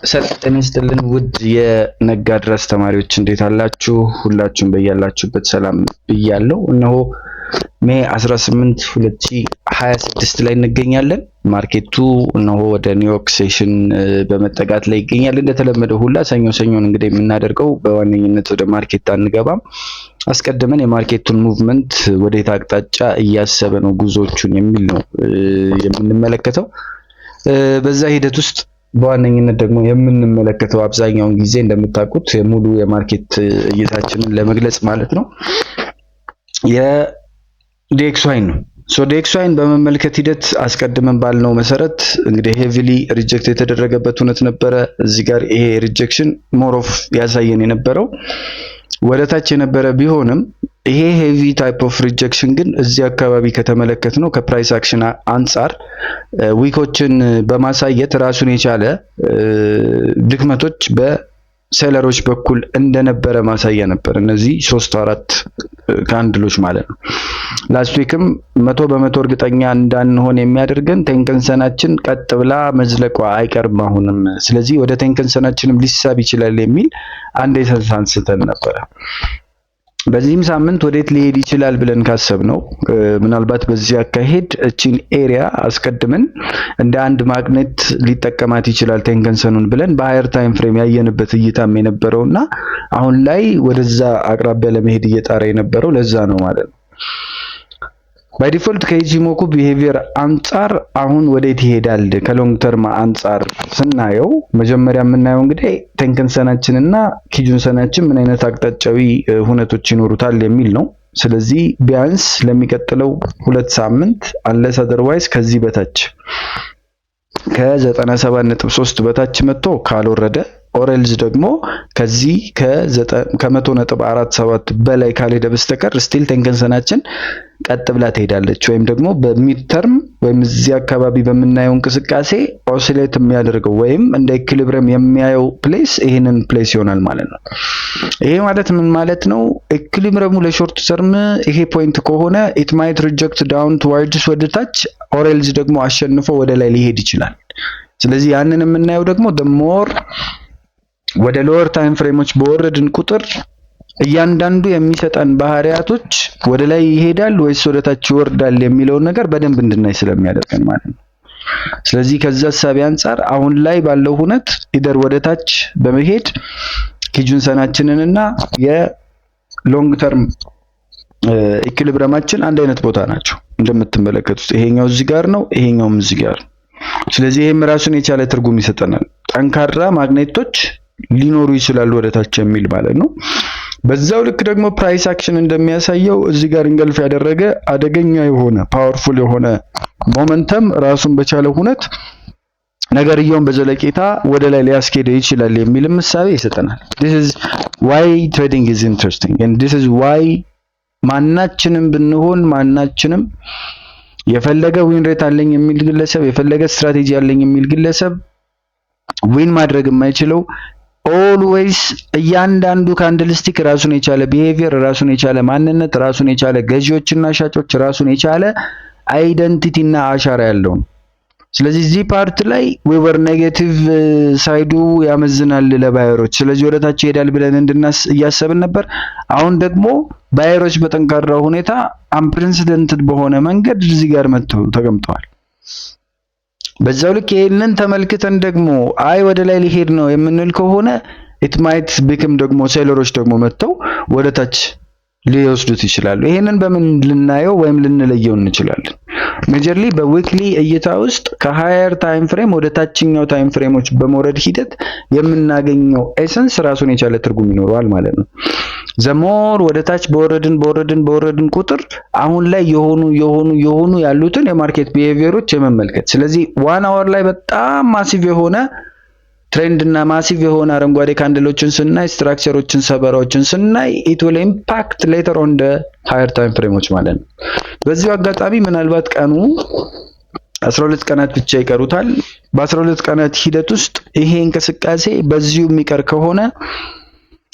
ሰላም ጤና ይስጥልን ውድ የነጋድራስ ተማሪዎች እንዴት አላችሁ? ሁላችሁም በያላችሁበት ሰላም ብያለሁ። እነሆ ሜይ 18 2026 ላይ እንገኛለን። ማርኬቱ እነሆ ወደ ኒውዮርክ ሴሽን በመጠጋት ላይ ይገኛል። እንደተለመደው ሁላ ሰኞን እንግዲህ የምናደርገው በዋነኝነት ወደ ማርኬት አንገባም። አስቀድመን የማርኬቱን ሙቭመንት ወዴት አቅጣጫ እያሰበ ነው ጉዞቹን የሚል ነው የምንመለከተው። በዛ ሂደት ውስጥ በዋነኝነት ደግሞ የምንመለከተው አብዛኛውን ጊዜ እንደምታውቁት ሙሉ የማርኬት እይታችንን ለመግለጽ ማለት ነው የዲኤክስዋይን ነው። ዲኤክስዋይን በመመልከት ሂደት አስቀድመን ባልነው መሰረት እንግዲህ ሄቪሊ ሪጀክት የተደረገበት እውነት ነበረ። እዚህ ጋር ይሄ ሪጀክሽን ሞር ኦፍ ያሳየን የነበረው ወደ ታች የነበረ ቢሆንም ይሄ ሄቪ ታይፕ ኦፍ ሪጀክሽን ግን እዚህ አካባቢ ከተመለከት ነው ከፕራይስ አክሽን አንጻር ዊኮችን በማሳየት ራሱን የቻለ ድክመቶች በሴለሮች በኩል እንደነበረ ማሳያ ነበር። እነዚህ 3-4 ካንድሎች ማለት ነው። ላስት ዊክም 100% እርግጠኛ እንዳንሆን የሚያደርገን ቴንከንሰናችን ቀጥ ብላ መዝለቋ አይቀርም አሁንም። ስለዚህ ወደ ቴንከንሰናችንም ሊሳብ ይችላል የሚል አንድ የሰንስ አንስተን ነበረ። በዚህም ሳምንት ወዴት ሊሄድ ይችላል ብለን ካሰብነው ምናልባት በዚህ አካሄድ እቺን ኤሪያ አስቀድመን እንደ አንድ ማግኔት ሊጠቀማት ይችላል ቴንከንሰኑን ብለን በሃየር ታይም ፍሬም ያየንበት እይታም የነበረውና አሁን ላይ ወደዛ አቅራቢያ ለመሄድ እየጣረ የነበረው ለዛ ነው ማለት ነው። ባይ ዲፎልት ከኢጂሞኩ ቢሄቪየር አንጻር አሁን ወዴት ይሄዳል ከሎንግ ተርም አንጻር ስናየው መጀመሪያ የምናየው እንግዲህ ቴንከንሰናችን እና ኪጁንሰናችን ምን አይነት አቅጣጫዊ ሁነቶች ይኖሩታል የሚል ነው። ስለዚህ ቢያንስ ለሚቀጥለው 2 ሳምንት አንለስ አዘርዋይዝ ከዚህ በታች ከ97.3 በታች መጥቶ ካልወረደ ኦሬልዝ ደግሞ ከዚህ ከ100.47 በላይ ካልሄደ በስተቀር ስቲል ቴንከንሰናችን ቀጥ ብላ ትሄዳለች ወይም ደግሞ በሚድ ተርም ወይም እዚህ አካባቢ በምናየው እንቅስቃሴ ኦሲሌት የሚያደርገው ወይም እንደ ኢኩሊብሪየም የሚያየው ፕሌስ ይሄንን ፕሌስ ይሆናል ማለት ነው። ይሄ ማለት ምን ማለት ነው? ኢኩሊብሪየሙ ለሾርት ተርም ይሄ ፖይንት ከሆነ ኢት ማይት ሪጀክት ዳውን ቱዋርድስ ወደ ታች ኦሬልዝ ደግሞ አሸንፎ ወደ ላይ ሊሄድ ይችላል። ስለዚህ ያንን የምናየው ደግሞ ሞር ወደ ሎወር ታይም ፍሬሞች በወረድን ቁጥር እያንዳንዱ የሚሰጠን ባህሪያቶች ወደ ላይ ይሄዳል ወይስ ወደ ታች ይወርዳል የሚለውን ነገር በደንብ እንድናይ ስለሚያደርገን ማለት ነው። ስለዚህ ከዛ ሐሳብ አንፃር አሁን ላይ ባለው ሁነት ኢደር ወደ ታች በመሄድ ኪጁንሰናችንንና የሎንግ ተርም ኢኩሊብሪየማችን አንድ አይነት ቦታ ናቸው እንደምትመለከቱት። ይሄኛው እዚህ ጋር ነው፣ ይሄኛውም እዚህ ጋር ነው። ስለዚህ ይሄም ራሱን የቻለ ትርጉም ይሰጠናል። ጠንካራ ማግኔቶች ሊኖሩ ይችላሉ ወደ ታች የሚል ማለት ነው። በዛው ልክ ደግሞ ፕራይስ አክሽን እንደሚያሳየው እዚህ ጋር እንገልፍ ያደረገ አደገኛ የሆነ ፓወርፉል የሆነ ሞመንተም ራሱን በቻለ ሁነት ነገርየውን በዘለቄታ ወደ ላይ ሊያስኬደው ይችላል የሚል ምሳሌ ይሰጠናል። this is why trading is interesting and this is why ማናችንም ብንሆን ማናችንም የፈለገ ዊን ሬት አለኝ የሚል ግለሰብ የፈለገ ስትራቴጂ አለኝ የሚል ግለሰብ ዊን ማድረግ የማይችለው ኦልዌይስ እያንዳንዱ ካንድልስቲክ ራሱን የቻለ ቢሄቪየር ራሱን የቻለ ማንነት ራሱን የቻለ ገዢዎችና ሻጮች ራሱን የቻለ አይደንቲቲ እና አሻራ ያለው ነው። ስለዚህ እዚህ ፓርት ላይ ዌቨር ኔጌቲቭ ሳይዱ ያመዝናል ለባየሮች፣ ስለዚህ ወደታች ይሄዳል ብለን እያሰብን ነበር። አሁን ደግሞ ባየሮች በጠንካራ ሁኔታ አንፕሬሲደንትድ በሆነ መንገድ እዚህ ጋር መጥተው ተቀምጠዋል። በዛው ልክ ይሄንን ተመልክተን ደግሞ አይ ወደ ላይ ሊሄድ ነው የምንል ከሆነ ኢት ማይት ቢክም ደግሞ ሴለሮች ደግሞ መጥተው ወደ ታች ሊወስዱት ይችላሉ። ይሄንን በምን ልናየው ወይም ልንለየው እንችላለን? ሜጀርሊ በዊክሊ እይታ ውስጥ ከሃየር ታይም ፍሬም ወደ ታችኛው ታይም ፍሬሞች በመውረድ ሂደት የምናገኘው ኤሰንስ ራሱን የቻለ ትርጉም ይኖረዋል ማለት ነው። ዘሞር ወደ ታች በወረድን ቁጥር አሁን ላይ የሆኑ ያሉትን የማርኬት ቢሄቪየሮች የመመልከት ስለዚህ 1 አወር ላይ በጣም ማሲቭ የሆነ ትሬንድ እና ማሲቭ የሆነ አረንጓዴ ካንድሎችን ስናይ ስትራክቸሮችን ሰበራዎችን ስናይ it will impact later on the higher time frames ማለት ነው። በዚሁ አጋጣሚ ምናልባት ቀኑ 12 ቀናት ብቻ ይቀሩታል። በ12 ቀናት ሂደት ውስጥ ይሄ እንቅስቃሴ በዚሁ የሚቀር ከሆነ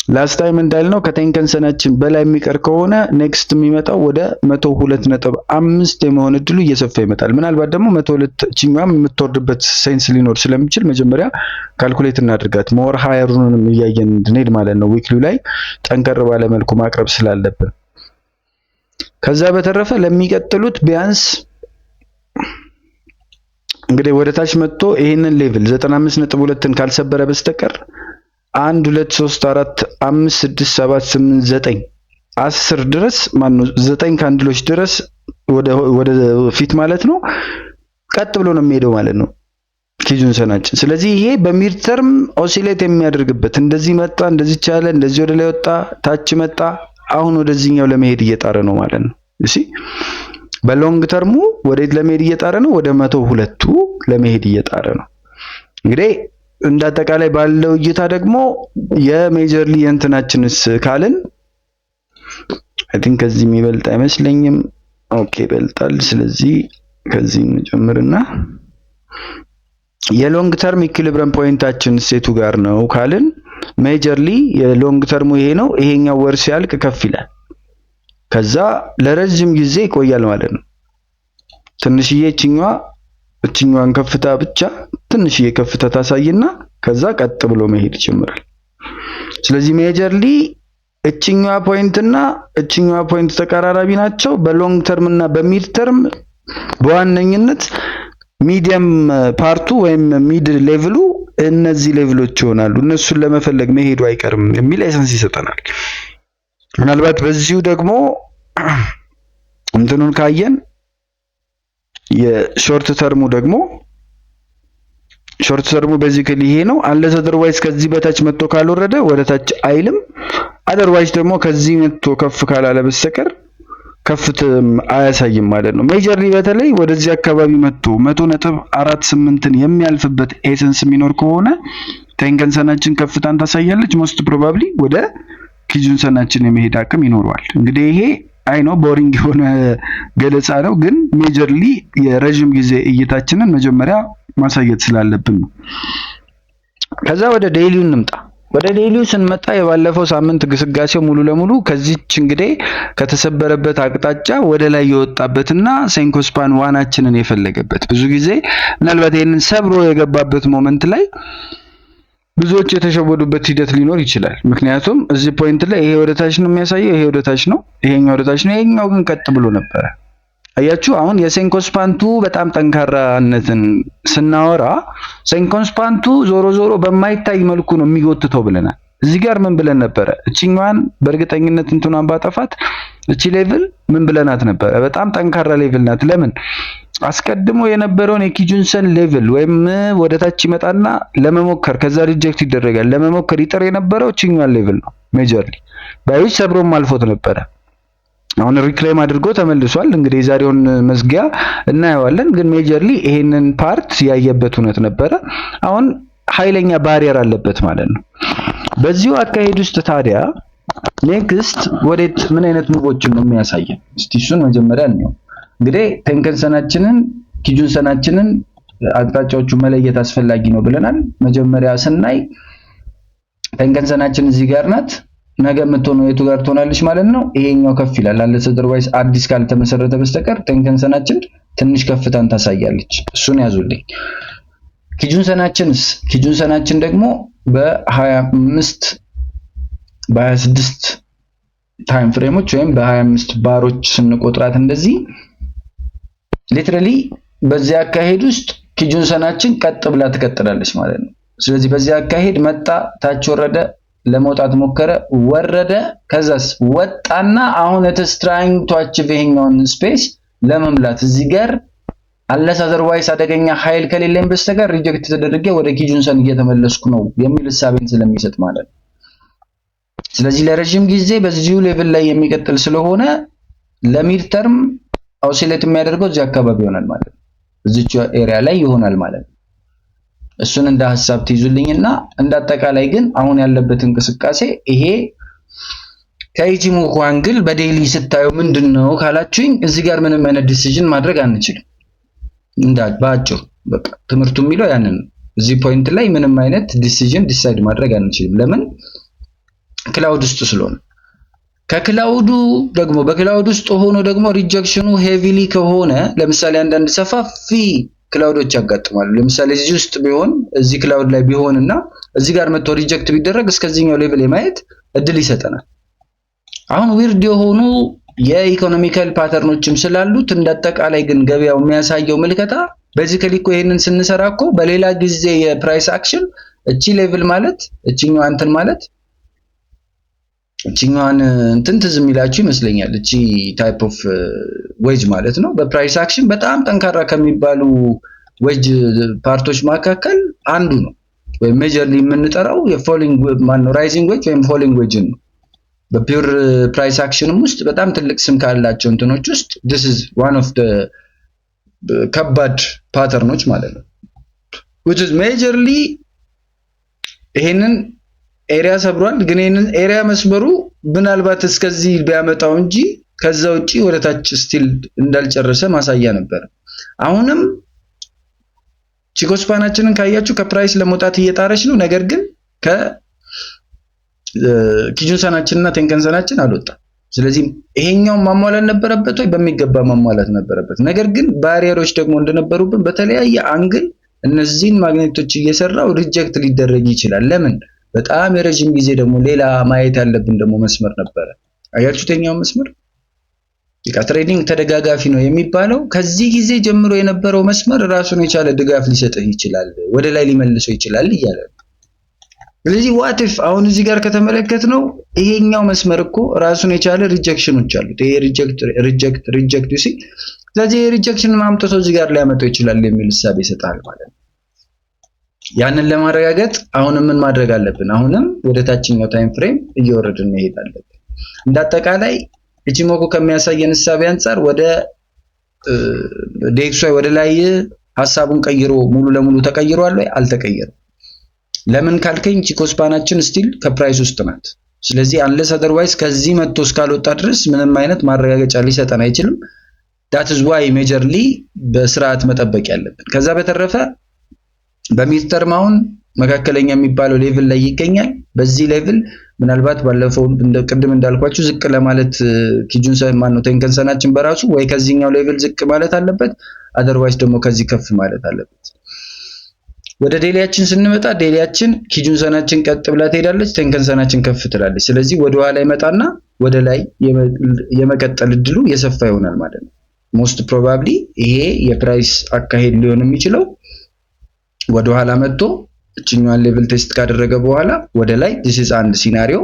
ላስት ታይም እንዳልነው ከቴንከንሰናችን በላይ የሚቀር ከሆነ ኔክስት የሚመጣው ወደ 102.5 የመሆን እድሉ እየሰፋ ይመጣል። ምናልባት ደግሞ 102 ቺኛም የምትወርድበት ሴንስ ሊኖር ስለሚችል መጀመሪያ ካልኩሌት እናድርጋት ሞር ሃየሩንም እያየን እንድንሄድ ማለት ነው። ዊክሊው ላይ ጠንከር ባለ መልኩ ማቅረብ ስላለብን ከዛ በተረፈ ለሚቀጥሉት ቢያንስ እንግዲህ ወደ ታች መጥቶ ይሄንን ሌቭል 95.2ን ካልሰበረ በስተቀር 1 2 3 4 5 6 7 8 9 10 ድረስ ማነው 9 ካንድሎች ድረስ ወደ ፊት ማለት ነው ቀጥ ብሎ ነው የሚሄደው ማለት ነው ኪጁንሰናችን። ስለዚህ ይሄ በሚድ ተርም ኦሲሌት የሚያደርግበት እንደዚህ መጣ፣ እንደዚህ ቻለ፣ እንደዚህ ወደ ላይ ወጣ፣ ታች መጣ፣ አሁን ወደዚህኛው ለመሄድ እየጣረ ነው ማለት ነው። እሺ በሎንግ ተርሙ ወዴት ለመሄድ እየጣረ ነው? ወደ 102ቱ ለመሄድ እየጣረ ነው። እንግዲህ እንዳጠቃላይ ባለው እይታ ደግሞ የሜጀርሊ እንትናችንስ ካልን አይ ቲንክ ከዚህ የሚበልጥ አይመስለኝም። ኦኬ ይበልጣል። ስለዚህ ከዚህ እንጨምርና የሎንግ ተርም ኢኩሊብሪየም ፖይንታችን ሴቱ ጋር ነው ካልን ሜጀርሊ የሎንግ ተርሙ ይሄ ነው። ይሄኛው ወር ሲያልቅ ከፍ ይላል። ከዛ ለረጅም ጊዜ ይቆያል ማለት ነው። ትንሽዬ እችኛዋን ከፍታ ብቻ ትንሽዬ ከፍታ ታሳይና ከዛ ቀጥ ብሎ መሄድ ይጀምራል። ስለዚህ ሜጀርሊ እችኛዋ ፖይንት ተቀራራቢ ናቸው። በሎንግ ተርም እና በሚድ ተርም በዋነኝነት ሚዲየም ፓርቱ ወይም ሚድ ሌቭሉ እነዚህ ሌቭሎች ይሆናሉ። እነሱን ለመፈለግ መሄዱ አይቀርም የሚል ኤሰንስ ይሰጠናል። ምናልባት በዚሁ ደግሞ እንትኑን ካየን የሾርት ተርሙ ቤዚካሊ ይሄ ነው። አንለስ አዘርዋይዝ ከዚህ በታች መጥቶ ካልወረደ ወደ ታች አይልም። አዘርዋይዝ ደግሞ ከዚህ መጥቶ ከፍ ካላለ በስተቀር ከፍትም አያሳይም ማለት ነው። ሜጀርሊ በተለይ ወደዚህ አካባቢ መጥቶ 100.48ን የሚያልፍበት ኤሰንስ የሚኖር ከሆነ ቴንከንሰናችን ከፍታን ታሳያለች። ሞስት ፕሮባብሊ ወደ ኪጁንሰናችን የመሄድ አቅም ይኖረዋል። እንግዲህ ይሄ አይ ነው ቦሪንግ የሆነ ገለጻ ነው፣ ግን ሜጀርሊ የረጅም ጊዜ እይታችንን መጀመሪያ ማሳየት ስላለብን ነው። ከዛ ወደ ዴይሊው እንምጣ። ወደ ዴይሊው ስንመጣ የባለፈው ሳምንት ግስጋሴው ሙሉ ለሙሉ ከዚች እንግዲህ ከተሰበረበት አቅጣጫ ወደ ላይ የወጣበትና ሴንኮስፓን ዋናችንን የፈለገበት ብዙ ጊዜ ምናልባት ይሄንን ሰብሮ የገባበት ሞመንት ላይ ብዙዎች የተሸወዱበት ሂደት ሊኖር ይችላል። ምክንያቱም እዚህ ፖይንት ላይ ይሄ ወደ ታች ነው የሚያሳየው፣ ይሄ ወደ ታች ነው፣ ይሄኛው ወደ ታች ነው፣ ይሄኛው ግን ቀጥ ብሎ ነበረ። አያችሁ አሁን የሴንኮስፓንቱ በጣም ጠንካራነትን ስናወራ ሴንኮስፓንቱ ዞሮ በማይታይ መልኩ ነው የሚጎትተው ብለናል። እዚህ ጋር ምን ብለን ነበረ? እቺኛዋን በእርግጠኝነት እንትኗን ባጠፋት እቺ ሌቭል ምን ብለናት ነበረ? በጣም ጠንካራ ሌቭል ናት። ለምን? አስቀድሞ የነበረውን የኪጁንሰን ሌቭል ወይም ወደ ታች ይመጣና ለመሞከር ከዛ ሪጀክት ይደረጋል። ለመሞከር ይጥር የነበረው እቺኛዋን ሌቭል ነው። ሜጀርሊ ባይዎች ሰብሮም አልፎት ነበረ። አሁን ሪክሌም አድርጎ ተመልሷል። እንግዲህ የዛሬውን መዝጊያ እናየዋለን። ግን ሜጀርሊ ይሄንን ፓርት ያየበት እውነት ነበረ። አሁን ኃይለኛ ባሪየር አለበት ማለት ነው። በዚሁ አካሄድ ውስጥ ታዲያ ኔክስት ወዴት ምን አይነት ሙቮችን ነው የሚያሳየን? እስቲ እሱን መጀመሪያ እንየው። እንግዲህ ቴንከንሰናችንን ኪጁንሰናችንን አቅጣጫዎቹ መለየት አስፈላጊ ነው ብለናል። መጀመሪያ ስናይ ቴንከንሰናችን እዚህ ጋር ናት። ነገ የምትሆነው የቱ ጋር ትሆናለች ማለት ነው? ይሄኛው ከፍ ይላል። አንለስ አዘርዋይዝ አዲስ ካልተመሰረተ በስተቀር ቴንከንሰናችን ትንሽ ከፍታን ታሳያለች። እሱን ያዙልኝ። ኪጁንሰናችን ደግሞ በ25 በ26 ታይም ፍሬሞች ወይም በ25 ባሮች ስንቆጥራት እንደዚህ ሊትራሊ በዚህ አካሄድ ውስጥ ኪጁንሰናችን ቀጥ ብላ ትቀጥላለች ማለት ነው። ስለዚህ በዚህ አካሄድ መጣ፣ ታች ወረደ፣ ለመውጣት ሞከረ፣ ወረደ፣ ከዛስ ወጣና አሁን ኢትስ ትራይንግ ቱ አቺቭ ይሄኛውን ስፔስ ለመምላት እዚህ ጋር አንለስ አዘርዋይስ አደገኛ ኃይል ከሌለኝ በስተቀር ሪጀክት ተደርጌ ወደ ኪጁንሰን እየተመለስኩ ነው የሚል ሐሳብን ስለሚሰጥ ማለት ነው። ስለዚህ ለረጅም ጊዜ በዚሁ ሌቭል ላይ የሚቀጥል ስለሆነ ለሚድ ተርም ኦሲሌት የሚያደርገው እዚህ አካባቢ ይሆናል ማለት ነው። እዚች ኤሪያ ላይ ይሆናል ማለት ነው። እሱን እንደ ሐሳብ ትይዙልኝና እንዳጠቃላይ ግን አሁን ያለበት እንቅስቃሴ ይሄ ከኢቺሞኩ አንግል በዴይሊ ስታዩ ምንድነው ካላችሁኝ እዚህ ጋር ምንም አይነት ዲሲዥን ማድረግ አንችልም። ባጭሩ በቃ ትምህርቱ የሚለው ያንን ነው። እዚህ ፖይንት ላይ ምንም አይነት ዲሲዥን ዲሳይድ ማድረግ አንችልም። ለምን? ክላውድ ውስጥ ስለሆነ ከክላውዱ ደግሞ በክላውድ ውስጥ ሆኖ ደግሞ ሪጀክሽኑ ሄቪሊ ከሆነ ለምሳሌ አንዳንድ ሰፋፊ ክላውዶች ያጋጥማሉ። ለምሳሌ እዚህ ውስጥ ቢሆን እዚህ ክላውድ ላይ ቢሆንና እዚህ ጋር መጥቶ ሪጀክት ቢደረግ እስከዚህኛው ሌቭል የማየት እድል ይሰጠናል። አሁን ዊርድ የሆኑ የኢኮኖሚካል ፓተርኖችም ስላሉት እንዳጠቃላይ ግን ገበያው የሚያሳየው ምልከታ ቤዚካሊ እኮ ይሄንን ስንሰራ እኮ በሌላ ጊዜ የፕራይስ አክሽን እቺ ሌቭል ማለት እቺኛው እንትን ማለት እቺኛዋን እንትን ትዝ የሚላችሁ ይመስለኛል። እቺ ታይፕ ኦፍ ዌጅ ማለት ነው በፕራይስ አክሽን በጣም ጠንካራ ከሚባሉ ዌጅ ፓርቶች መካከል አንዱ ነው። ወይ ሜጀርሊ የምንጠራው የፎሊንግ ማነው ራይዚንግ ዌጅ ወይም ፎሊንግ ዌጅ ነው። በፒውር ፕራይስ አክሽንም ውስጥ በጣም ትልቅ ስም ካላቸው እንትኖች ውስጥ this is one of the ከባድ ፓተርኖች ማለት ነው which is majorly ይሄንን ኤሪያ ሰብሯል። ግን ይሄንን ኤሪያ መስበሩ ምናልባት እስከዚህ ቢያመጣው እንጂ ከዛ ውጪ ወደታች ስቲል እንዳልጨረሰ ማሳያ ነበር። አሁንም ቺኮስፓናችንን ካያችሁ ከፕራይስ ለመውጣት እየጣረች ነው። ነገር ግን ኪጁንሰናችንና ቴንከንሰናችን አልወጣም። ስለዚህ ይሄኛው ማሟላት ነበረበት ወይ? በሚገባ ማሟላት ነበረበት። ነገር ግን ባሪየሮች ደግሞ እንደነበሩብን በተለያየ አንግል እነዚህን ማግኔቶች እየሰራው ሪጀክት ሊደረግ ይችላል። ለምን? በጣም የረጅም ጊዜ ደግሞ ሌላ ማየት ያለብን ደግሞ መስመር ነበረ። አያችሁት? የኛው መስመር ትሬዲንግ ተደጋጋፊ ነው የሚባለው ከዚህ ጊዜ ጀምሮ የነበረው መስመር ራሱን የቻለ ድጋፍ ሊሰጥህ ይችላል፣ ወደ ላይ ሊመልሰው ይችላል እያለ ነው። ስለዚህ ዋት ኢፍ አሁን እዚህ ጋር ከተመለከትነው ይሄኛው መስመር እኮ ራሱን የቻለ ሪጀክሽኖች አሉት። ይሄ ሪጀክት ሲ ስለዚህ ሪጀክሽን ማምጣት እዚህ ጋር ሊያመጣው ይችላል የሚል ሐሳብ ይሰጣል ማለት ነው። ያንን ለማረጋገጥ አሁንም ምን ማድረግ አለብን? አሁንም ወደ ታችኛው ታይም ፍሬም እየወረድን መሄድ አለብን። እንዳጠቃላይ ኢቺሞኩ ከሚያሳየን ሐሳብ አንፃር ወደ ዴክስዋይ ወደ ላይ ሐሳቡን ቀይሮ ሙሉ ለሙሉ ተቀይሯል ወይ? አልተቀየረም። ለምን ካልከኝ ቺኮስፓናችን ስቲል ከፕራይስ ውስጥ ናት። ስለዚህ አንለስ አዘርዋይዝ ከዚህ መጥቶ እስካልወጣ ድረስ ምንም አይነት ማረጋገጫ ሊሰጠን አይችልም። that is why majorly በስርዓት መጠበቅ ያለብን። ከዛ በተረፈ በሚድተርም አሁን መካከለኛ የሚባለው ሌቭል ላይ ይገኛል። በዚህ ሌቭል ምናልባት ባለፈው ቅድም እንዳልኳችሁ ዝቅ ለማለት ኪጁንሰን ማነው ቴንከንሰናችን በራሱ ወይ ከዚህኛው ሌቭል ዝቅ ማለት አለበት፣ አዘርዋይዝ ደግሞ ከዚህ ከፍ ማለት አለበት። ወደ ዴሊያችን ስንመጣ ዴሊያችን ኪጁንሰናችን ቀጥ ብላ ትሄዳለች፣ ቴንከንሰናችን ከፍ ትላለች። ስለዚህ ወደ ኋላ ይመጣና ወደ ላይ የመቀጠል እድሉ የሰፋ ይሆናል ማለት ነው። ሞስት ፕሮባብሊ ይሄ የፕራይስ አካሄድ ሊሆን የሚችለው ወደ ኋላ መጥቶ እችኛዋን ሌቭል ቴስት ካደረገ በኋላ ወደ ላይ this is አንድ ሲናሪዮ።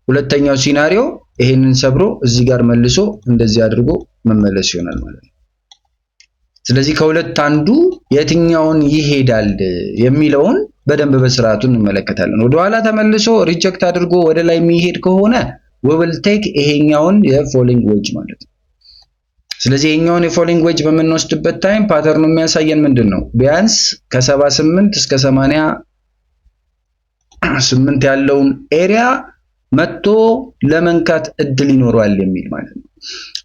ሁለተኛው ሲናሪዮ ይሄንን ሰብሮ እዚህ ጋር መልሶ እንደዚህ አድርጎ መመለስ ይሆናል ማለት ነው። ስለዚህ ከሁለት አንዱ የትኛውን ይሄዳል የሚለውን በደንብ በስርዓቱ እንመለከታለን። ወደ ኋላ ተመልሶ ሪጀክት አድርጎ ወደ ላይ የሚሄድ ከሆነ we will take ይሄኛውን የፎሊንግ ዌጅ ማለት ነው። ስለዚህ ይሄኛውን የፎሊንግ ዌጅ በምንወስድበት ታይም ፓተርኑ የሚያሳየን ምንድነው? ቢያንስ ከ78 እስከ 88 ያለውን ኤሪያ መጥቶ ለመንካት እድል ይኖረዋል የሚል ማለት ነው።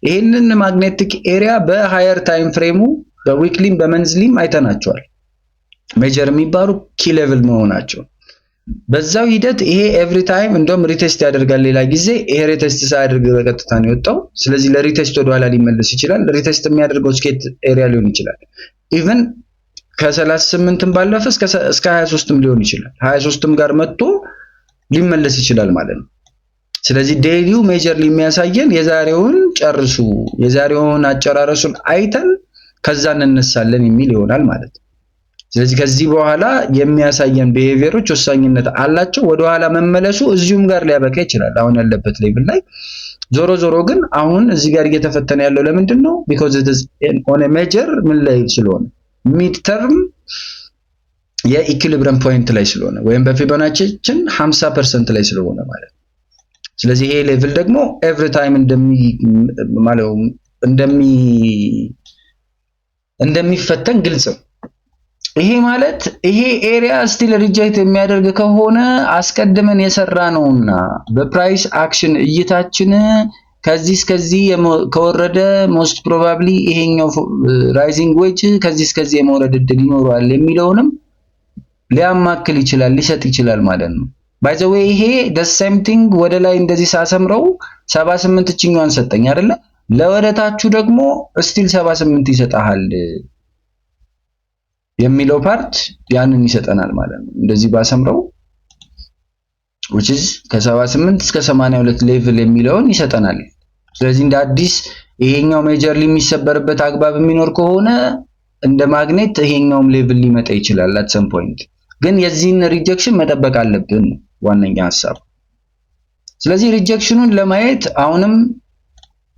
ይሄንን ማግኔቲክ ኤሪያ በሃየር ታይም ፍሬሙ በዊክሊም በመንዝሊም አይተናቸዋል። ሜጀር የሚባሉ ኪ ሌቭል መሆናቸው በዛው ሂደት ይሄ ኤቭሪ ታይም እንደውም ሪቴስት ያደርጋል። ሌላ ጊዜ ይሄ ሪቴስት ሳያደርግ በቀጥታ ነው የወጣው። ስለዚህ ለሪቴስት ወደ ኋላ ሊመለስ ይችላል። ሪቴስት የሚያደርገው ስኬት ኤሪያ ሊሆን ይችላል። ኢቭን ከ38ም ባለፈ እስከ 23ም ሊሆን ይችላል። 23ም ጋር መጥቶ ሊመለስ ይችላል ማለት ነው። ስለዚህ ዴይሊው ሜጀርሊ የሚያሳየን የዛሬውን ጨርሱ፣ የዛሬውን አጨራረሱን አይተን ከዛ እንነሳለን የሚል ይሆናል ማለት ነው። ስለዚህ ከዚህ በኋላ የሚያሳየን ቢሄቪየሮች ወሳኝነት አላቸው። ወደ ኋላ መመለሱ እዚሁም ጋር ሊያበቃ ይችላል አሁን ያለበት ሌቭል ላይ። ዞሮ ዞሮ ግን አሁን እዚህ ጋር እየተፈተነ ያለው ለምንድን ነው? because it is on a major ምን ላይ ስለሆነ ሚድ ተርም የኢኩሊብሪየም ፖይንት ላይ ስለሆነ ወይም በፊቦናቺችን 50% ላይ ስለሆነ ማለት ነው። ስለዚህ ይሄ ሌቭል ደግሞ ኤቭሪ ታይም እንደሚፈተን ግልጽ ነው። ይሄ ማለት ይሄ ኤሪያ ስቲል ሪጀክት የሚያደርግ ከሆነ አስቀድመን የሰራ ነውና በፕራይስ አክሽን እይታችን ከዚህ እስከዚህ ከወረደ ሞስት ፕሮባብሊ ይሄኛው ራይዚንግ ዌጅ ከዚህ እስከዚህ የመውረድ እድል ይኖረዋል የሚለውንም ሊያማክል ይችላል፣ ሊሰጥ ይችላል ማለት ነው። ባይ ዘ ዌይ ይሄ the same thing ወደ ላይ እንደዚህ ሳሰምረው 78 እችኛዋን ሰጠኝ አይደለ? ለወደታችሁ ደግሞ ስቲል 78 ይሰጣል የሚለው ፓርት ያንን ይሰጠናል ማለት ነው። እንደዚህ ባሰምረው which is ከ78 እስከ 82 ሌቭል የሚለውን ይሰጠናል። ስለዚህ እንደ አዲስ ይሄኛው ሜጀርሊ የሚሰበርበት አግባብ የሚኖር ከሆነ እንደ ማግኔት ይሄኛውም ሌቭል ሊመጣ ይችላል at some point። ግን የዚህን ሪጀክሽን መጠበቅ አለብን ዋነኛ ሐሳብ። ስለዚህ ሪጀክሽኑን ለማየት አሁንም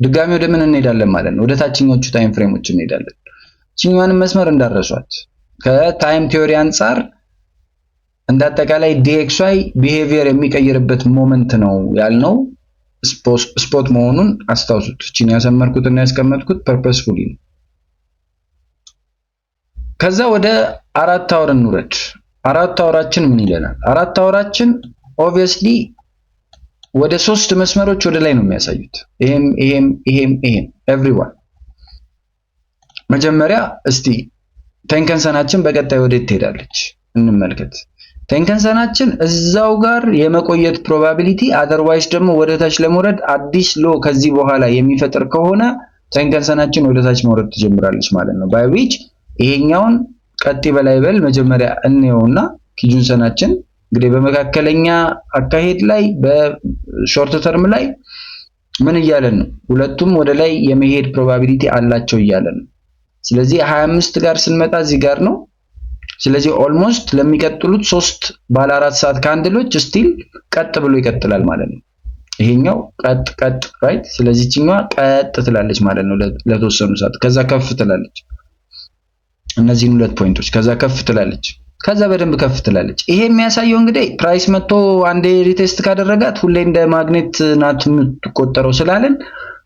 ድጋሚ ወደ ምን እንሄዳለን ማለት ነው? ወደ ታችኞቹ ታይም ፍሬሞች እንሄዳለን። እቺኛዋን መስመር እንዳረሷት ከታይም ቲዮሪ አንፃር እንዳጠቃላይ DXY ቢሄቪየር የሚቀይርበት ሞመንት ነው ያልነው ስፖት መሆኑን አስታውሱት። እቺን ያሰመርኩትና ያስቀመጥኩት ፐርፐስፉሊ ነው። ከዛ ወደ 4 አወር እንውረድ። 4 አወራችን ምን ይለናል? 4 አወራችን ኦብቪየስሊ ወደ 3 መስመሮች ወደ ላይ ነው የሚያሳዩት። ይሄም ኤቭሪዋን። መጀመሪያ እስቲ ቴንከንሰናችን በቀጣይ ወዴት ትሄዳለች እንመልከት። ቴንከንሰናችን እዛው ጋር የመቆየት ፕሮባቢሊቲ አዘርዋይስ ደግሞ ወደ ታች ለመውረድ አዲስ ሎ ከዚህ በኋላ የሚፈጥር ከሆነ ቴንከንሰናችን ወደ ታች መውረድ ትጀምራለች ማለት ነው። ባይ ዊች ይሄኛውን ቀጥ በላይ በል መጀመሪያ እንየውና ኪጁንሰናችን እንግዲህ በመካከለኛ አካሄድ ላይ በሾርት ተርም ላይ ምን እያለን ነው? ሁለቱም ወደ ላይ የመሄድ ፕሮባቢሊቲ አላቸው እያለን ነው። ስለዚህ 25 ጋር ስንመጣ እዚህ ጋር ነው። ስለዚህ ኦልሞስት ለሚቀጥሉት 3 ባለ 4 ሰዓት ካንድሎች ስቲል ቀጥ ብሎ ይቀጥላል ማለት ነው። ይሄኛው ቀጥ ራይት። ስለዚህ እቺኛዋ ቀጥ ትላለች ማለት ነው ለተወሰኑ ሰዓት፣ ከዛ ከፍ ትላለች። እነዚህን 2 ፖይንቶች ከዛ ከፍ ትላለች፣ ከዛ በደንብ ከፍ ትላለች። ይሄ የሚያሳየው እንግዲህ ፕራይስ መጥቶ አንዴ ሪቴስት ካደረጋት ሁሌ እንደ ማግኔት ናት የምትቆጠረው ስላለን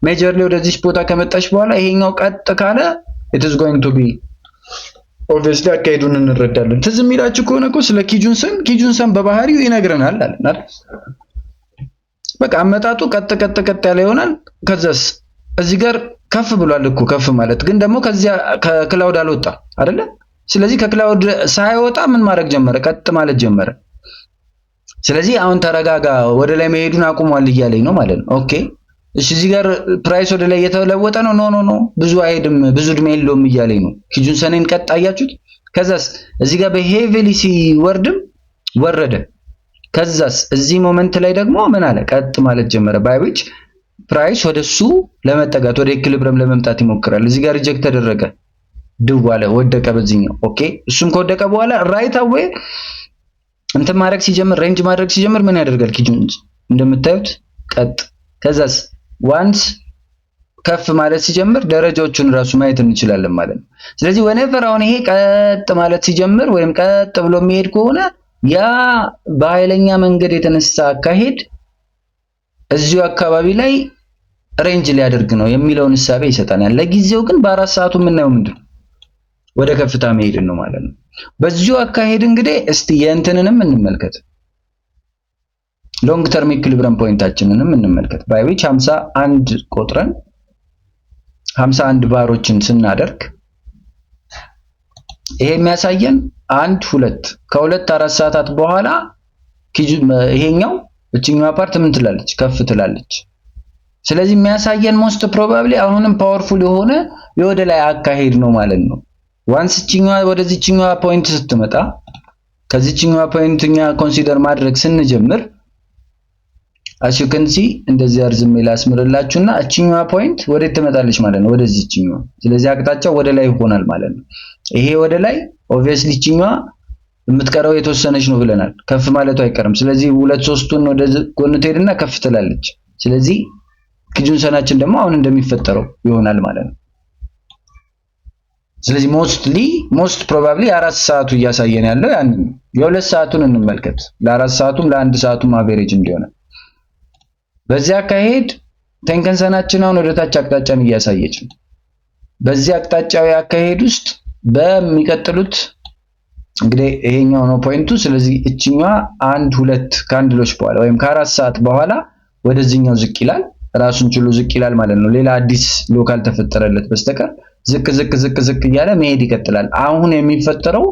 ሜጀርሊ ወደዚህ ቦታ ከመጣች በኋላ ይሄኛው ቀጥ ካለ it is going to be obviously አካሄዱን እንረዳለን። ትዝ የሚላችሁ ከሆነ እኮ ስለ ኪጁንሰን በባህሪው ይነግረናል አይደል? በቃ አመጣጡ ቀጥ ያለ ይሆናል። ከዛስ እዚህ ጋር ከፍ ብሏል እኮ ከፍ ማለት ግን ደግሞ ከዚያ ከክላውድ አልወጣ አይደለ? ስለዚህ ከክላውድ ሳይወጣ ምን ማድረግ ጀመረ? ቀጥ ማለት ጀመረ። ስለዚህ አሁን ተረጋጋ፣ ወደ ላይ መሄዱን አቁሟል እያለኝ ነው ማለት ነው። ኦኬ እሺ፣ እዚህ ጋር ፕራይስ ወደ ላይ እየተለወጠ ነው። ኖ ብዙ አይሄድም፣ ብዙ እድሜ የለውም እያለኝ ነው። ኪጁንሰንን ቀጥ አያችሁት? ከዛስ እዚህ ጋር በሄቪሊ ሲወርድም ወረደ። ከዛስ እዚህ ሞመንት ላይ ደግሞ ምን አለ? ቀጥ ማለት ጀመረ። ባይ ዊች ፕራይስ ወደሱ ለመጠጋት ወደ ኢኩሊብረም ለመምጣት ይሞክራል። እዚህ ጋር ሪጀክት ተደረገ፣ ድው አለ፣ ወደቀ በዚህኛው። ኦኬ እሱም ከወደቀ በኋላ ራይት አዌይ እንትን ማድረግ ሲጀምር፣ ሬንጅ ማድረግ ሲጀምር ምን ያደርጋል? ኪጁንስ እንደምታዩት ቀጥ። ከዛስ ዋንስ ከፍ ማለት ሲጀምር ደረጃዎቹን ራሱ ማየት እንችላለን ማለት ነው። ስለዚህ ወኔቨር አሁን ይሄ ቀጥ ማለት ሲጀምር ወይም ቀጥ ብሎ የሚሄድ ከሆነ ያ በኃይለኛ መንገድ የተነሳ አካሄድ እዚሁ አካባቢ ላይ ሬንጅ ሊያደርግ ነው የሚለውን ሐሳብ ይሰጠናል። ለጊዜው ግን በ4 ሰዓቱ የምናየው ምንድነው? ወደ ከፍታ መሄድን ነው ማለት ነው። በዚሁ አካሄድ እንግዲህ እስቲ የእንትንንም እንመልከት፣ ሎንግ ተርም ኢኩሊብረም ፖይንታችንንም እንመልከት። ባይ ዊች 51 ቆጥረን 51 ባሮችን ስናደርግ ይሄ የሚያሳየን 1 2 4 ሰዓታት በኋላ ይሄኛው እቺኛዋ ፓርት ምን ትላለች? ከፍ ትላለች። ስለዚህ የሚያሳየን ሞስት ፕሮባብሊ አሁንም ፓወርፉል የሆነ የወደ ላይ አካሄድ ነው ማለት ነው። ዋንስ እቺኛዋ ወደዚህኛዋ ፖይንት ስትመጣ ከዚህኛዋ ፖይንትኛ ኮንሲደር ማድረግ ስንጀምር as you can see እንደዚህ አርዝሜ ላስምርላችሁና እቺኛዋ ፖይንት ወዴት ትመጣለች ማለት ነው? ወደዚህኛዋ። ስለዚህ አቅጣጫው ወደ ላይ ይሆናል ማለት ነው። ይሄ ወደ ላይ ኦብቪየስሊ እቺኛዋ የምትቀረው የተወሰነች ነው ብለናል፣ ከፍ ማለቱ አይቀርም። ስለዚህ 2-3ቱን ወደ ጎን ትሄድና ከፍ ትላለች። ስለዚህ ኪጁንሰናችን ደግሞ አሁን እንደሚፈጠረው ይሆናል ማለት ነው። ስለዚህ ሞስት ፕሮባብሊ 4 ሰዓቱ እያሳየን ያለው ያንን የ2 ሰዓቱን እንመልከት። ለ4 ሰዓቱም ለ1 ሰዓቱም አቬሬጅ እንዲሆነ በዚህ አካሄድ ቴንከንሰናችን አሁን ወደ ታች አቅጣጫን እያሳየች ነው። በዚህ አቅጣጫው አካሄድ ውስጥ በሚቀጥሉት እንግዲህ ይሄኛው ነው ፖይንቱ። ስለዚህ እቺኛዋ 1-2 ካንድሎች በኋላ ወይም ከ4 ሰዓት በኋላ ወደዚህኛው ዝቅ ይላል፣ ራሱን ችሎ ዝቅ ይላል ማለት ነው። ሌላ አዲስ ሎካል ተፈጠረለት በስተቀር ዝቅ እያለ መሄድ ይቀጥላል። አሁን የሚፈጠረው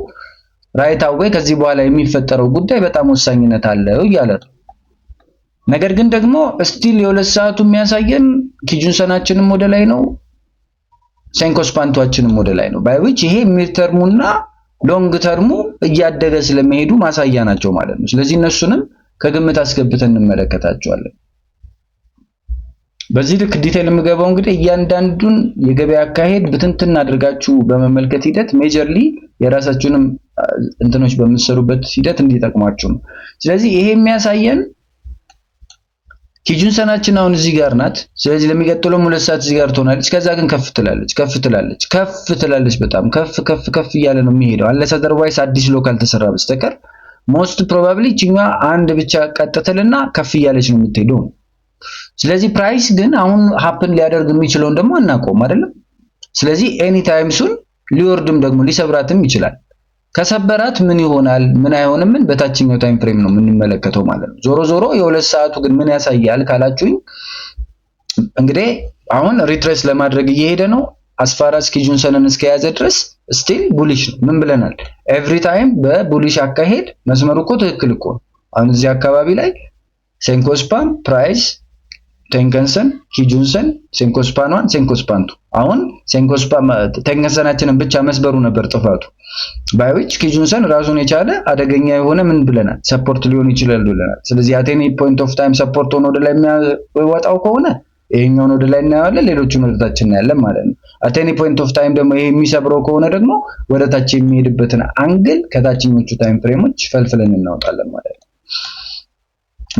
ራይት አዌይ ከዚህ በኋላ የሚፈጠረው ጉዳይ በጣም ወሳኝነት አለው እያለ ነው። ነገር ግን ደግሞ ስቲል የሁለት ሰዓቱ የሚያሳየን ኪጁንሰናችንም ወደ ላይ ነው፣ ሴንኮስፓንቷችንም ወደ ላይ ነው። ባይዊች ይሄ ሚድ ተርሙና ሎንግ ተርሙ እያደገ ስለሚሄዱ ማሳያ ናቸው ማለት ነው። ስለዚህ እነሱንም ከግምት አስገብተን እንመለከታቸዋለን። በዚህ ልክ ዲቴል የምገባው እንግዲህ እያንዳንዱን የገበያ አካሄድ ብትንትን አድርጋችሁ በመመልከት ሂደት ሜጀርሊ የራሳችሁንም እንትኖች በምትሰሩበት ሂደት እንዲጠቅማችሁ ነው። ስለዚህ ይሄ የሚያሳየን ኪጁንሰናችን አሁን እዚህ ጋር ናት። ስለዚህ ለሚቀጥለው 2 ሰዓት እዚህ ጋር ትሆናለች። ከዛ ግን ከፍ ትላለች በጣም ከፍ እያለ ነው የሚሄደው unless otherwise አዲስ ሎካል ተሰራ በስተቀር most probably እቺኛ አንድ ብቻ ቀጥተልና ከፍ እያለች ነው የምትሄደው። ስለዚህ ፕራይስ ግን አሁን ሀፕን ሊያደርግ የሚችለውን ደግሞ አናውቀውም አይደለም። ስለዚህ ኤኒ ታይም ሱን ሊወርድም ደግሞ ሊሰብራትም ይችላል። ከሰበራት ምን ይሆናል ምን አይሆንም ምን በታችኛው ታይም ፍሬም ነው የምንመለከተው ማለት ነው። ዞሮ የሁለት ሰዓቱ ግን ምን ያሳያል ካላችሁኝ እንግዲህ አሁን ሪትሬስ ለማድረግ እየሄደ ነው። አስፋራስ ኪጁንሰንን እስከያዘ ድረስ ስቲል ቡሊሽ ነው። ምን ብለናል? ኤቭሪ ታይም በቡሊሽ አካሄድ መስመሩ እኮ ትክክል እኮ ነው። አሁን እዚህ አካባቢ ላይ ሴንኮስፓን ፕራይስ ቴንከንሰን ኪጁንሰን ሴንኮስፓን ሴንኮስፓንቱ አሁን ሴንኮስፓን ቴንከንሰናችንን ብቻ መስበሩ ነበር ጥፋቱ። ባይዊች ኪጁንሰን ራሱን የቻለ አደገኛ የሆነ ምን ብለናል? ሰፖርት ሊሆን ይችላል ብለናል። ስለዚህ አት ኤኒ ፖይንት ኦፍ ታይም ሰፖርት ሆኖ ወደ ላይ የሚያወጣው ከሆነ ይሄኛውን ወደ ላይ እናያለን፣ ሌሎቹን ወደ ታች እናያለን ማለት ነው። አት ኤኒ ፖይንት ኦፍ ታይም ደግሞ ይሄ የሚሰብረው ከሆነ ደግሞ ወደ ታች የሚሄድበትን አንግል ከታችኞቹ ታይም ፍሬሞች ፈልፍለን እናወጣለን ማለት ነው።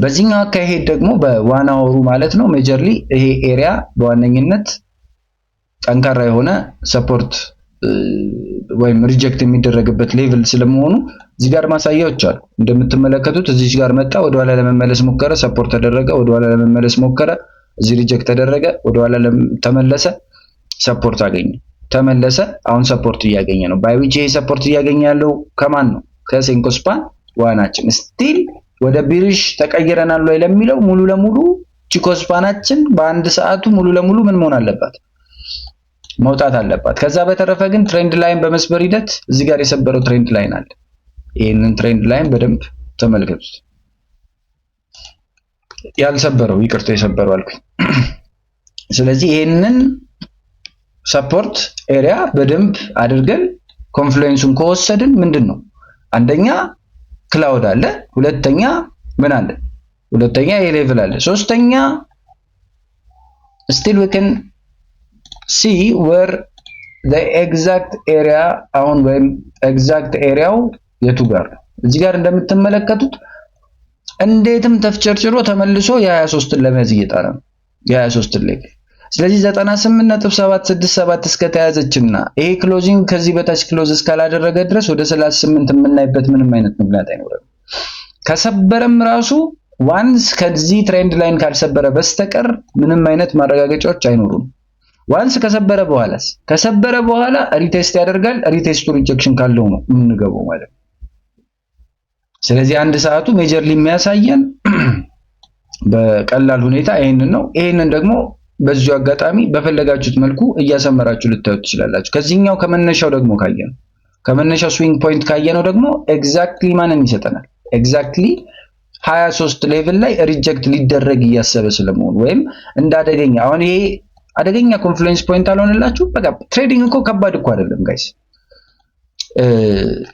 በዚህኛው አካሄድ ደግሞ በዋን አወሩ ማለት ነው ሜጀርሊ ይሄ ኤሪያ በዋነኝነት ጠንካራ የሆነ ሰፖርት ወይም ሪጀክት የሚደረግበት ሌቭል ስለመሆኑ እዚህ ጋር ማሳያዎች አሉ። እንደምትመለከቱት እዚህ ጋር መጣ፣ ወደ ኋላ ለመመለስ ሞከረ፣ ሰፖርት ተደረገ፣ ወደ ኋላ ለመመለስ ሞከረ፣ እዚህ ሪጀክት ተደረገ፣ ወደ ኋላ ተመለሰ፣ ሰፖርት አገኘ፣ ተመለሰ፣ አሁን ሰፖርት እያገኘ ነው። ባይዊች ይሄ ሰፖርት እያገኘ ያለው ከማን ነው? ከሴንኮስፓን ዋናችን ስቲል ወደ ቢሪሽ ተቀይረናል ወይ ለሚለው ሙሉ ለሙሉ ቺኮስፓናችን በአንድ ሰዓቱ ሙሉ ለሙሉ ምን መሆን አለባት? መውጣት አለባት። ከዛ በተረፈ ግን ትሬንድ ላይን በመስበር ሂደት እዚህ ጋር የሰበረው ትሬንድ ላይን አለ። ይሄንን ትሬንድ ላይን በደንብ ተመልከቱት። ያልሰበረው ይቅርታ የሰበረው አልኩኝ። ስለዚህ ይሄንን ሰፖርት ኤሪያ በደንብ አድርገን ኮንፍሉዌንሱን ከወሰድን ምንድነው? አንደኛ ክላውድ አለ፣ ሁለተኛ ምን አለ? ሁለተኛ ይሄ ሌቭል አለ፣ ሶስተኛ still we can see where the exact area አሁን ወይም exact ኤሪያው የቱ ጋር ነው? እዚህ ጋር እንደምትመለከቱት እንዴትም ተፍጨርጭሮ ተመልሶ የ23 ለመያዝ እየጣረ ነው፣ የ23 ሌቭል። ስለዚህ 98.767 እስከ ተያዘችና ይሄ ክሎዚንግ ከዚህ በታች ክሎዝ እስካላደረገ ድረስ ወደ 38 የምናይበት ምንም አይነት ምክንያት አይኖርም። ከሰበረም ራሱ ዋንስ ከዚህ ትሬንድ ላይን ካልሰበረ በስተቀር ምንም አይነት ማረጋገጫዎች አይኖሩም። ዋንስ ከሰበረ በኋላ ሪቴስት ያደርጋል። ሪቴስቱ ሪጀክሽን ካለው ነው የምንገባው ማለት ነው። ስለዚህ አንድ ሰዓቱ ሜጀርሊ የሚያሳየን በቀላል ሁኔታ ይሄንን ነው። ይሄንን ደግሞ በዚሁ አጋጣሚ በፈለጋችሁት መልኩ እያሰመራችሁ ልታዩት ትችላላችሁ። ከዚህኛው ከመነሻው ደግሞ ካየነው ከመነሻው ስዊንግ ፖይንት ካየነው ደግሞ ኤግዛክትሊ ማንን ይሰጠናል? ኤግዛክትሊ 23 ሌቭል ላይ ሪጀክት ሊደረግ እያሰበ ስለመሆኑ ወይም እንዳደገኛ አሁን ይሄ አደገኛ ኮንፍሉዌንስ ፖይንት አልሆነላችሁ። በቃ ትሬዲንግ እኮ ከባድ እኮ አይደለም ጋይስ።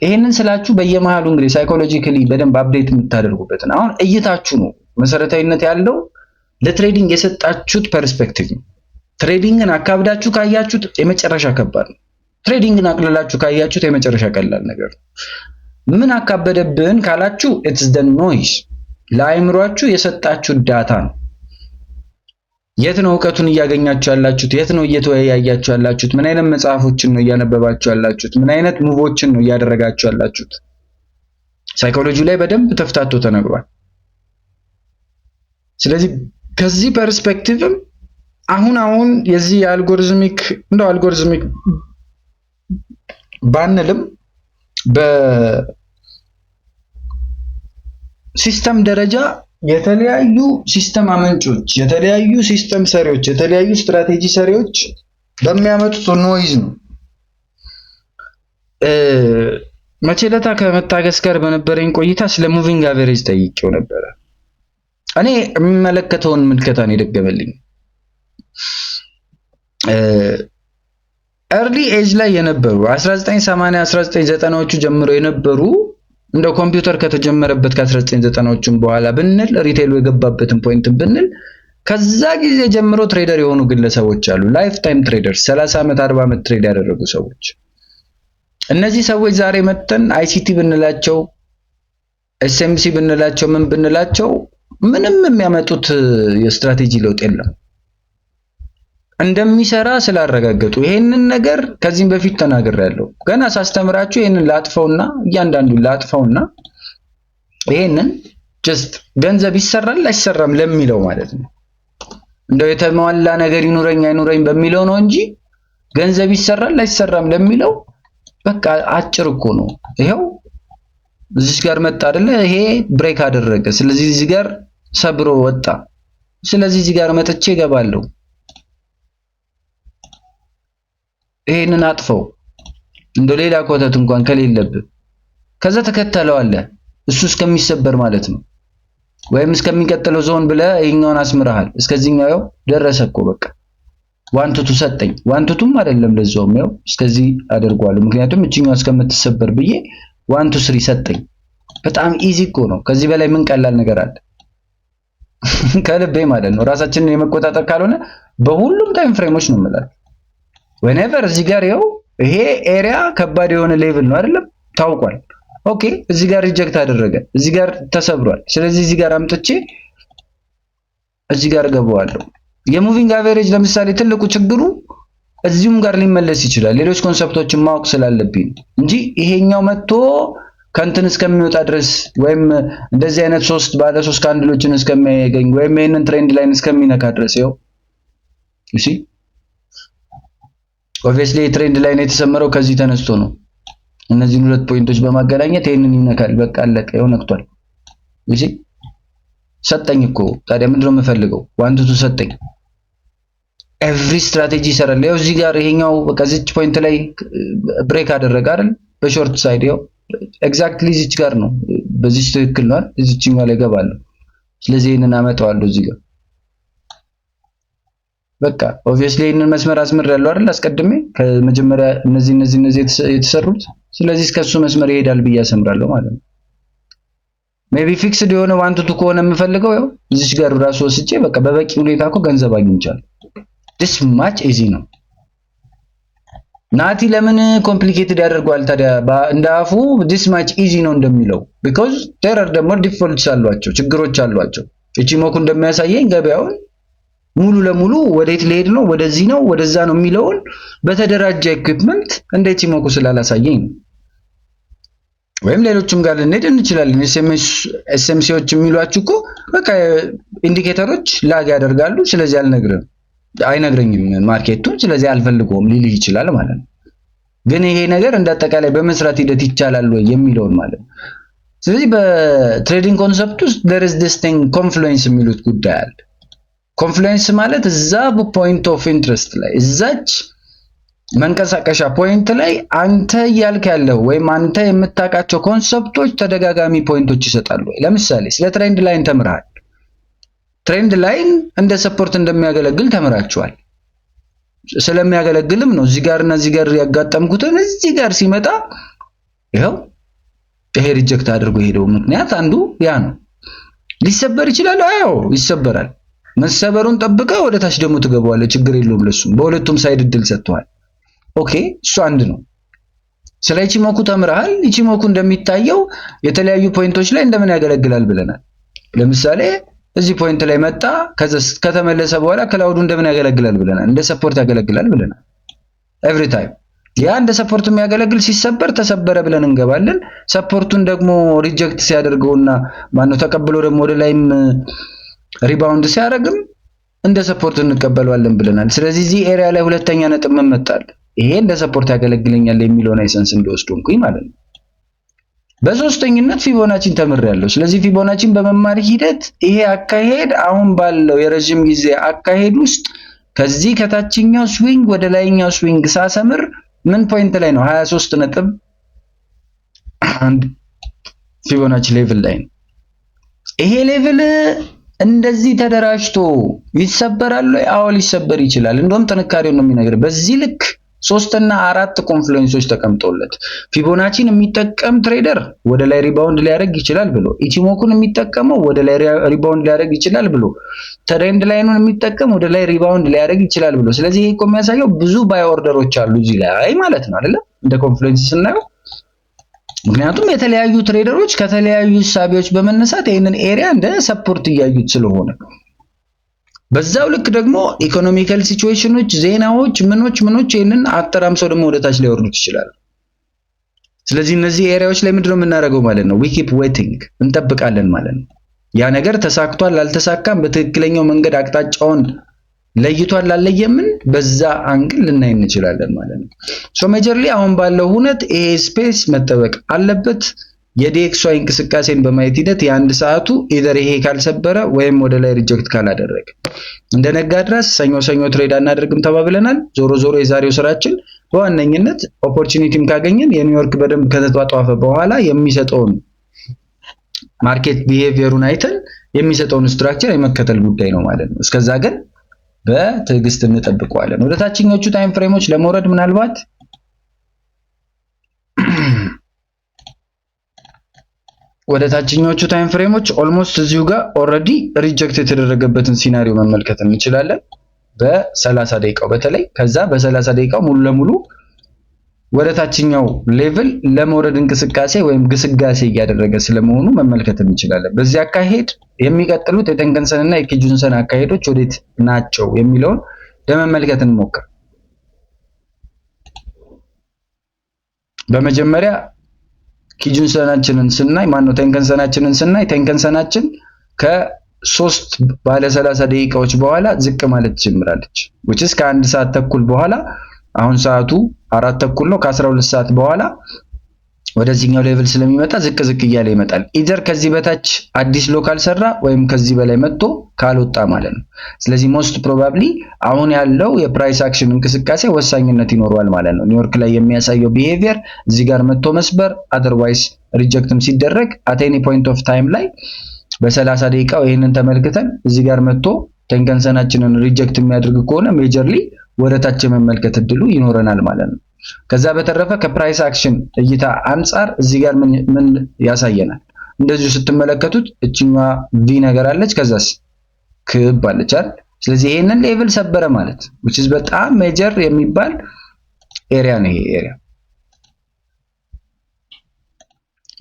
ይሄንን ስላችሁ በየመሃሉ እንግዲህ ሳይኮሎጂካሊ በደንብ አፕዴት የምታደርጉበትን አሁን እይታችሁ ነው መሰረታዊነት ያለው ለትሬዲንግ የሰጣችሁት ፐርስፔክቲቭ ነው። ትሬዲንግን አካብዳችሁ ካያችሁት የመጨረሻ ከባድ ነው። ትሬዲንግን አቅልላችሁ ካያችሁት የመጨረሻ ቀላል ነገር ነው። ምን አካበደብን ካላችሁ ኢትስ ዘ ኖይዝ፣ ለአይምሯችሁ የሰጣችሁት ዳታ ነው። የት ነው እውቀቱን እያገኛችሁ ያላችሁት? የት ነው እየተወያያችሁ ያላችሁት? ምን አይነት መጽሐፎችን ነው እያነበባችሁ ያላችሁት? ምን አይነት ሙቮችን ነው እያደረጋችሁ ያላችሁት? ሳይኮሎጂ ላይ በደንብ ተፍታቶ ተነግሯል። ስለዚህ ከዚህ ፐርስፔክቲቭም አሁን የዚህ አልጎሪዝሚክ ባንልም በሲስተም ደረጃ የተለያዩ ሲስተም አመንጮች፣ የተለያዩ ሲስተም ሰሪዎች፣ የተለያዩ ስትራቴጂ ሰሪዎች በሚያመጡት ኖይዝ ነው መቼለታ ከመታገስ ጋር በነበረኝ ቆይታ ስለ ሙቪንግ አቨሬጅ ጠይቄው ነበረ። እኔ የሚመለከተውን ምልከታ ነው የደገመልኝ። ኤርሊ ኤጅ ላይ የነበሩ 1980 1990ዎቹ ጀምሮ የነበሩ እንደ ኮምፒውተር ከተጀመረበት ከ1990ዎቹም በኋላ ብንል ሪቴል የገባበትን ፖይንት ብንል ከዛ ጊዜ ጀምሮ ትሬደር የሆኑ ግለሰቦች አሉ። ላይፍ ታይም ትሬደርስ 30 ዓመት 40 ዓመት ትሬድ ያደረጉ ሰዎች። እነዚህ ሰዎች ዛሬ መተን አይሲቲ ብንላቸው ኤስኤምሲ ብንላቸው ምን ብንላቸው ምንም የሚያመጡት የስትራቴጂ ለውጥ የለም። እንደሚሰራ ስላረጋገጡ ይሄንን ነገር ከዚህም በፊት ተናግሬያለሁ። ገና ሳስተምራችሁ ይሄንን ላጥፈውና እያንዳንዱን ላጥፈውና ይሄንን ጀስት ገንዘብ ይሰራል አይሰራም ለሚለው ማለት ነው። እንደው የተሟላ ነገር ይኑረኝ አይኑረኝ በሚለው ነው እንጂ ገንዘብ ይሰራል አይሰራም ለሚለው በቃ አጭር እኮ ነው። ይሄው እዚህ ጋር መጣ አይደለ? ይሄ ብሬክ አደረገ። ስለዚህ እዚህ ጋር ሰብሮ ወጣ። ስለዚህ እዚህ ጋር መጥቼ እገባለሁ። ይሄንን አጥፈው እንደ ሌላ ኮተት እንኳን ከሌለብህ ከዛ ተከተለዋለህ እሱ እስከሚሰበር ማለት ነው። ወይም እስከሚቀጥለው ዞን ብለህ ይሄኛውን አስምረሃል። እስከዚህኛው ደረሰ እኮ በቃ ዋንቱቱ ሰጠኝ። ዋንቱቱም አይደለም ለዛውም ያው እስከዚህ አደርጓለሁ። ምክንያቱም እቺኛው እስከምትሰበር ብዬ ዋንቱ ስሪ ሰጠኝ። በጣም ኢዚ እኮ ነው። ከዚህ በላይ ምን ቀላል ነገር አለ? ከልቤ ማለት ነው። ራሳችንን የመቆጣጠር ካልሆነ በሁሉም ታይም ፍሬሞች ነው የምላችሁ። whenever እዚህ ጋር ይኸው ይሄ ኤሪያ ከባድ የሆነ ሌቭል ነው አይደለም? ታውቋል። ኦኬ እዚህ ጋር ሪጀክት አደረገ፣ እዚህ ጋር ተሰብሯል። ስለዚህ እዚህ ጋር አምጥቼ እዚህ ጋር ገባዋለሁ። የሙቪንግ አቨሬጅ ለምሳሌ ትልቁ ችግሩ እዚሁም ጋር ሊመለስ ይችላል። ሌሎች ኮንሰፕቶችን ማወቅ ስላለብኝ እንጂ ይሄኛው መጥቶ ከንትን እስከሚወጣ ድረስ ወይም እንደዚህ አይነት ባለ 3 ካንድሎችን እስከሚያገኝ ወይም ይሄንን ትሬንድ ላይን እስከሚነካ ድረስ ይኸው እሺ ኦብቪየስሊ ትሬንድ ላይን የተሰመረው ከዚህ ተነስቶ ነው። እነዚህን ሁለት ፖይንቶች በማገናኘት ይሄንን ይነካል። በቃ አለቀ። ይኸው ነክቷል። እሺ ሰጠኝ እኮ ታዲያ ምንድነው የምፈልገው? ዋንቱቱ ሰጠኝ። ኤቭሪ ስትራቴጂ ይሰራል። ያው እዚህ ጋር ይሄኛው በቃ እዚች ፖይንት ላይ ብሬክ አደረገ አይደል? በሾርት ሳይድ ያው ኤግዛክትሊ እዚች ጋር ነው። በዚች ትክክል ነው አይደል? እዚችኛው ላይ ገባለሁ። ስለዚህ ይሄንን አመጣዋለሁ እዚህ ጋር በቃ ኦብቪየስሊ ይሄንን መስመር አስምሬያለሁ አይደል? አስቀድሜ ከመጀመሪያ እነዚህ የተሰሩት። ስለዚህ እስከሱ መስመር ይሄዳል ብዬ አሰምራለሁ ማለት ነው። ሜቢ ፊክስድ የሆነ ዋንቱቱ ከሆነ የምፈልገው ያው እዚች ጋር ራሱ ወስጄ በቃ በበቂ ሁኔታ እኮ ገንዘብ አግኝቻለሁ። this much easy ነው። ናቲ ለምን ኮምፕሊኬትድ ያደርገዋል ታዲያ? እንዳፉ this much easy ነው እንደሚለው because there are ደግሞ ዲፎልትስ አሏቸው፣ ችግሮች አሏቸው። እቺ ሞኩ እንደሚያሳየኝ ገበያውን ሙሉ ለሙሉ ወዴት ሊሄድ ነው፣ ወደዚህ ነው፣ ወደዛ ነው የሚለውን በተደራጀ ኢኩዊፕመንት እንዴት ሞኩ ስላላሳየኝ ነው። ወይም ሌሎችም ጋር ልንሄድ እንችላለን። ኤስኤምሲዎች የሚሏችሁ እኮ በቃ ኢንዲኬተሮች ላግ ያደርጋሉ። ስለዚህ አይነግረኝም ማርኬቱን፣ ስለዚህ አልፈልገውም ሊልህ ይችላል ማለት ነው። ግን ይሄ ነገር እንዳጠቃላይ በመስራት ሂደት ይቻላል ወይ የሚለውን ማለት ነው። ስለዚህ በትሬዲንግ ኮንሰፕት ውስጥ there is this thing ኮንፍሉዌንስ የሚሉት ጉዳይ አለ። ኮንፍሉዌንስ ማለት እዛ ፖይንት ኦፍ ኢንትረስት ላይ እዛች መንቀሳቀሻ ፖይንት ላይ አንተ እያልክ ያለው ወይም አንተ የምታውቃቸው ኮንሰፕቶች ተደጋጋሚ ፖይንቶች ይሰጣሉ። ለምሳሌ ስለ ትሬንድ ላይን ተምረሃል። ትሬንድ ላይን እንደ ሰፖርት እንደሚያገለግል ተምራችኋል። ስለሚያገለግልም ነው እዚህ ጋር እና እዚህ ጋር ያጋጠምኩትን እዚህ ጋር ሲመጣ ይሄው ይሄ ሪጀክት አድርጎ ሄደው ምክንያት አንዱ ያ ነው። ሊሰበር ይችላል። አዎ ይሰበራል። መሰበሩን ጠብቀህ ወደ ታች ደግሞ ትገባዋለህ። ችግር የለውም ለሱም በሁለቱም ሳይድ እድል ሰጥቷል። ኦኬ እሱ አንድ ነው። ስለ ኢቺሞኩ ተምረሃል። ኢቺሞኩ እንደሚታየው የተለያዩ ፖይንቶች ላይ እንደምን ያገለግላል ብለናል። ለምሳሌ እዚህ ፖይንት ላይ መጣ፣ ከተመለሰ በኋላ ክላውዱ እንደምን ያገለግላል ብለናል። እንደ ሰፖርት ያገለግላል ብለናል። ኤቭሪ ታይም ያ እንደ ሰፖርት የሚያገለግል ሲሰበር ተሰበረ ብለን እንገባለን። ሰፖርቱን ደግሞ ሪጀክት ሲያደርገውና ማነው ተቀብሎ ደግሞ ወደ ላይም ሪባውንድ ሲያደርግም እንደ ሰፖርት እንቀበለዋለን ብለናል። ስለዚህ እዚህ ኤሪያ ላይ ሁለተኛ ነጥብ መመጣል ይሄ እንደ ሰፖርት ያገለግለኛል የሚለውን አይሰንስ እንደወስዶንኩኝ ማለት ነው። በሶስተኝነት ፊቦናቺን ተምሬያለሁ። ስለዚህ ፊቦናቺን በመማር ሂደት ይሄ አካሄድ አሁን ባለው የረጅም ጊዜ አካሄድ ውስጥ ከዚህ ከታችኛው ስዊንግ ወደ ላይኛው ስዊንግ ሳሰምር ምን ፖይንት ላይ ነው 23 ነጥብ አንድ ፊቦናቺ ሌቭል ላይ ነው። ይሄ ሌቭል እንደዚህ ተደራጅቶ ይሰበራል ወይ? አዎ ሊሰበር ይችላል። እንደውም ጥንካሬውን ነው የሚነግረው። በዚህ ልክ 3 እና 4 ኮንፍሉዌንሶች ተቀምጦለት ፊቦናቺን የሚጠቀም ትሬደር ወደ ላይ ሪባውንድ ሊያደርግ ይችላል ብሎ፣ ኢቺሞኩን የሚጠቀመው ወደ ላይ ሪባውንድ ሊያደርግ ይችላል ብሎ፣ ትሬንድ ላይኑን የሚጠቀም ወደ ላይ ሪባውንድ ሊያደርግ ይችላል ብሎ። ስለዚህ ይሄ እኮ የሚያሳየው ብዙ ባይ ኦርደሮች አሉ እዚህ ላይ ማለት ነው አይደለ? እንደ ኮንፍሉዌንስ ስናየው። ምክንያቱም የተለያዩ ትሬደሮች ከተለያዩ ሂሳቢዎች በመነሳት ይህንን ኤሪያ እንደ ሰፖርት እያዩት ስለሆነ፣ በዛው ልክ ደግሞ ኢኮኖሚካል ሲቹዌሽኖች፣ ዜናዎች፣ ምኖች ይህንን አተራምሰው ደግሞ ወደታች ሊያወርዱት ይችላሉ። ስለዚህ እነዚህ ኤሪያዎች ላይ ምንድነው የምናደርገው ማለት ነው? ዊ ኪፕ ዌቲንግ፣ እንጠብቃለን ማለት ነው። ያ ነገር ተሳክቷል አልተሳካም፣ በትክክለኛው መንገድ አቅጣጫውን ለይቷል አለየምን፣ በዛ አንግል ልናይ እንችላለን ማለት ነው። ሶ ሜጀርሊ አሁን ባለው ሁነት ይሄ ስፔስ መጠበቅ አለበት። የዲኤክስዋይ እንቅስቃሴን በማየት ሂደት የአንድ ሰዓቱ ኢደር ይሄ ካልሰበረ ወይም ወደ ላይ ሪጀክት ካላደረገ እንደነጋ ድረስ ሰኞ ትሬድ አናደርግም ተባብለናል። ዞሮ የዛሬው ስራችን በዋነኝነት ኦፖርቹኒቲም ካገኘን የኒውዮርክ በደንብ ከተጧጧፈ በኋላ የሚሰጠውን ማርኬት ቢሄቪየሩን አይተን የሚሰጠውን ስትራክቸር የመከተል ጉዳይ ነው ማለት ነው። እስከዛ ግን በትዕግስት እንጠብቀዋለን። ወደ ታችኞቹ ታይም ፍሬሞች ለመውረድ ምናልባት ወደ ታችኞቹ ታይም ፍሬሞች ኦልሞስት እዚሁ ጋር ኦልሬዲ ሪጀክት የተደረገበትን ሲናሪዮ መመልከት እንችላለን። በ30 ደቂቃው በተለይ ከዛ በ30 ደቂቃው ሙሉ ለሙሉ ወደ ታችኛው ሌቭል ለመውረድ እንቅስቃሴ ወይም ግስጋሴ እያደረገ ስለመሆኑ መመልከት እንችላለን። በዚህ አካሄድ የሚቀጥሉት የቴንከንሰን እና የኪጁንሰን አካሄዶች ወዴት ናቸው የሚለውን ለመመልከት እንሞክር። በመጀመሪያ ኪጁንሰናችንን ስናይ ቴንከንሰናችንን ስናይ ቴንከንሰናችን ከ3 ባለ 30 ደቂቃዎች በኋላ ዝቅ ማለት ትጀምራለች። which is ከ1 ሰዓት ተኩል በኋላ አሁን ሰዓቱ 4 ተኩል ነው። ከ12 ሰዓት በኋላ ወደዚህኛው ሌቭል ስለሚመጣ ዝቅ እያለ ይመጣል። ኢዘር ከዚህ በታች አዲስ ሎካል ሰራ ወይም ከዚህ በላይ መጥቶ ካልወጣ ማለት ነው። ስለዚህ ሞስት ፕሮባብሊ አሁን ያለው የፕራይስ አክሽን እንቅስቃሴ ወሳኝነት ይኖረዋል ማለት ነው። ኒውዮርክ ላይ የሚያሳየው ቢሄቪየር እዚህ ጋር መጥቶ መስበር፣ አዘርዋይስ ሪጀክትም ሲደረግ አት ኤኒ ፖይንት ኦፍ ታይም ላይ በ30 ደቂቃው ይሄንን ተመልክተን እዚህ ጋር መጥቶ ቴንከንሰናችንን ሪጀክት የሚያደርግ ከሆነ ሜጀርሊ ወደታች የመመልከት እድሉ ይኖረናል ማለት ነው። ከዛ በተረፈ ከፕራይስ አክሽን እይታ አንፃር እዚህ ጋር ምን ያሳየናል? እንደዚሁ ስትመለከቱት እቺኛዋ ቪ ነገር አለች፣ ከዛስ ክብ አለች አይደል? ስለዚህ ይሄንን ሌቭል ሰበረ ማለት which is በጣም ሜጀር የሚባል ኤሪያ ነው። ይሄ ኤሪያ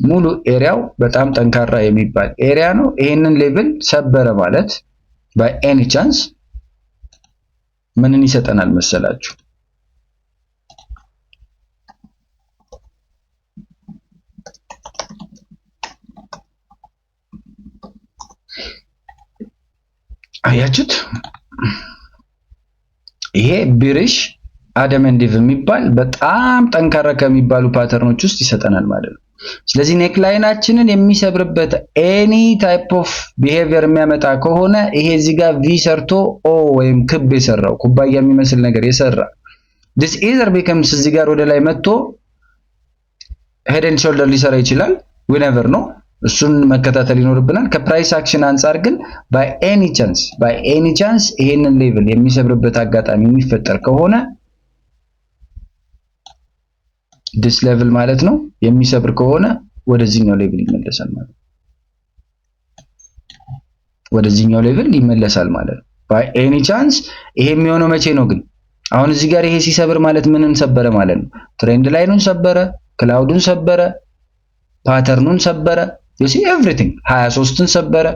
ሙሉ ኤሪያው በጣም ጠንካራ የሚባል ኤሪያ ነው። ይሄንን ሌቭል ሰበረ ማለት by any chance ምንን ይሰጠናል መሰላችሁ? አያችሁት? ይሄ ቢሪሽ አደመንዲቭ የሚባል በጣም ጠንካራ ከሚባሉ ፓተርኖች ውስጥ ይሰጠናል ማለት ነው። ስለዚህ ኔክ ላይናችንን የሚሰብርበት ኤኒ ታይፕ ኦፍ ቢሄቪየር የሚያመጣ ከሆነ ይሄ እዚህ ጋር ቪ ሰርቶ ኦ ወይም ክብ የሰራው ኩባያ የሚመስል ነገር የሰራ this either becomes እዚህ ጋር ወደ ላይ መጥቶ ሄድ ኤንድ ሾልደር ሊሰራ ይችላል። we never know። እሱን መከታተል ይኖርብናል። ከፕራይስ አክሽን አንፃር ግን by any chance ይሄንን ሌቭል የሚሰብርበት አጋጣሚ የሚፈጠር ከሆነ this level ማለት ነው የሚሰብር ከሆነ ወደዚህኛው ሌቭል ይመለሳል ማለት ነው። ወደዚህኛው ሌቭል ይመለሳል ማለት ነው by any chance። ይሄ የሚሆነው መቼ ነው ግን? አሁን እዚህ ጋር ይሄ ሲሰብር ማለት ምንን ሰበረ ማለት ነው? ትሬንድ ላይኑን ሰበረ፣ ክላውዱን ሰበረ፣ ፓተርኑን ሰበረ፣ you see everything 23ን ሰበረ።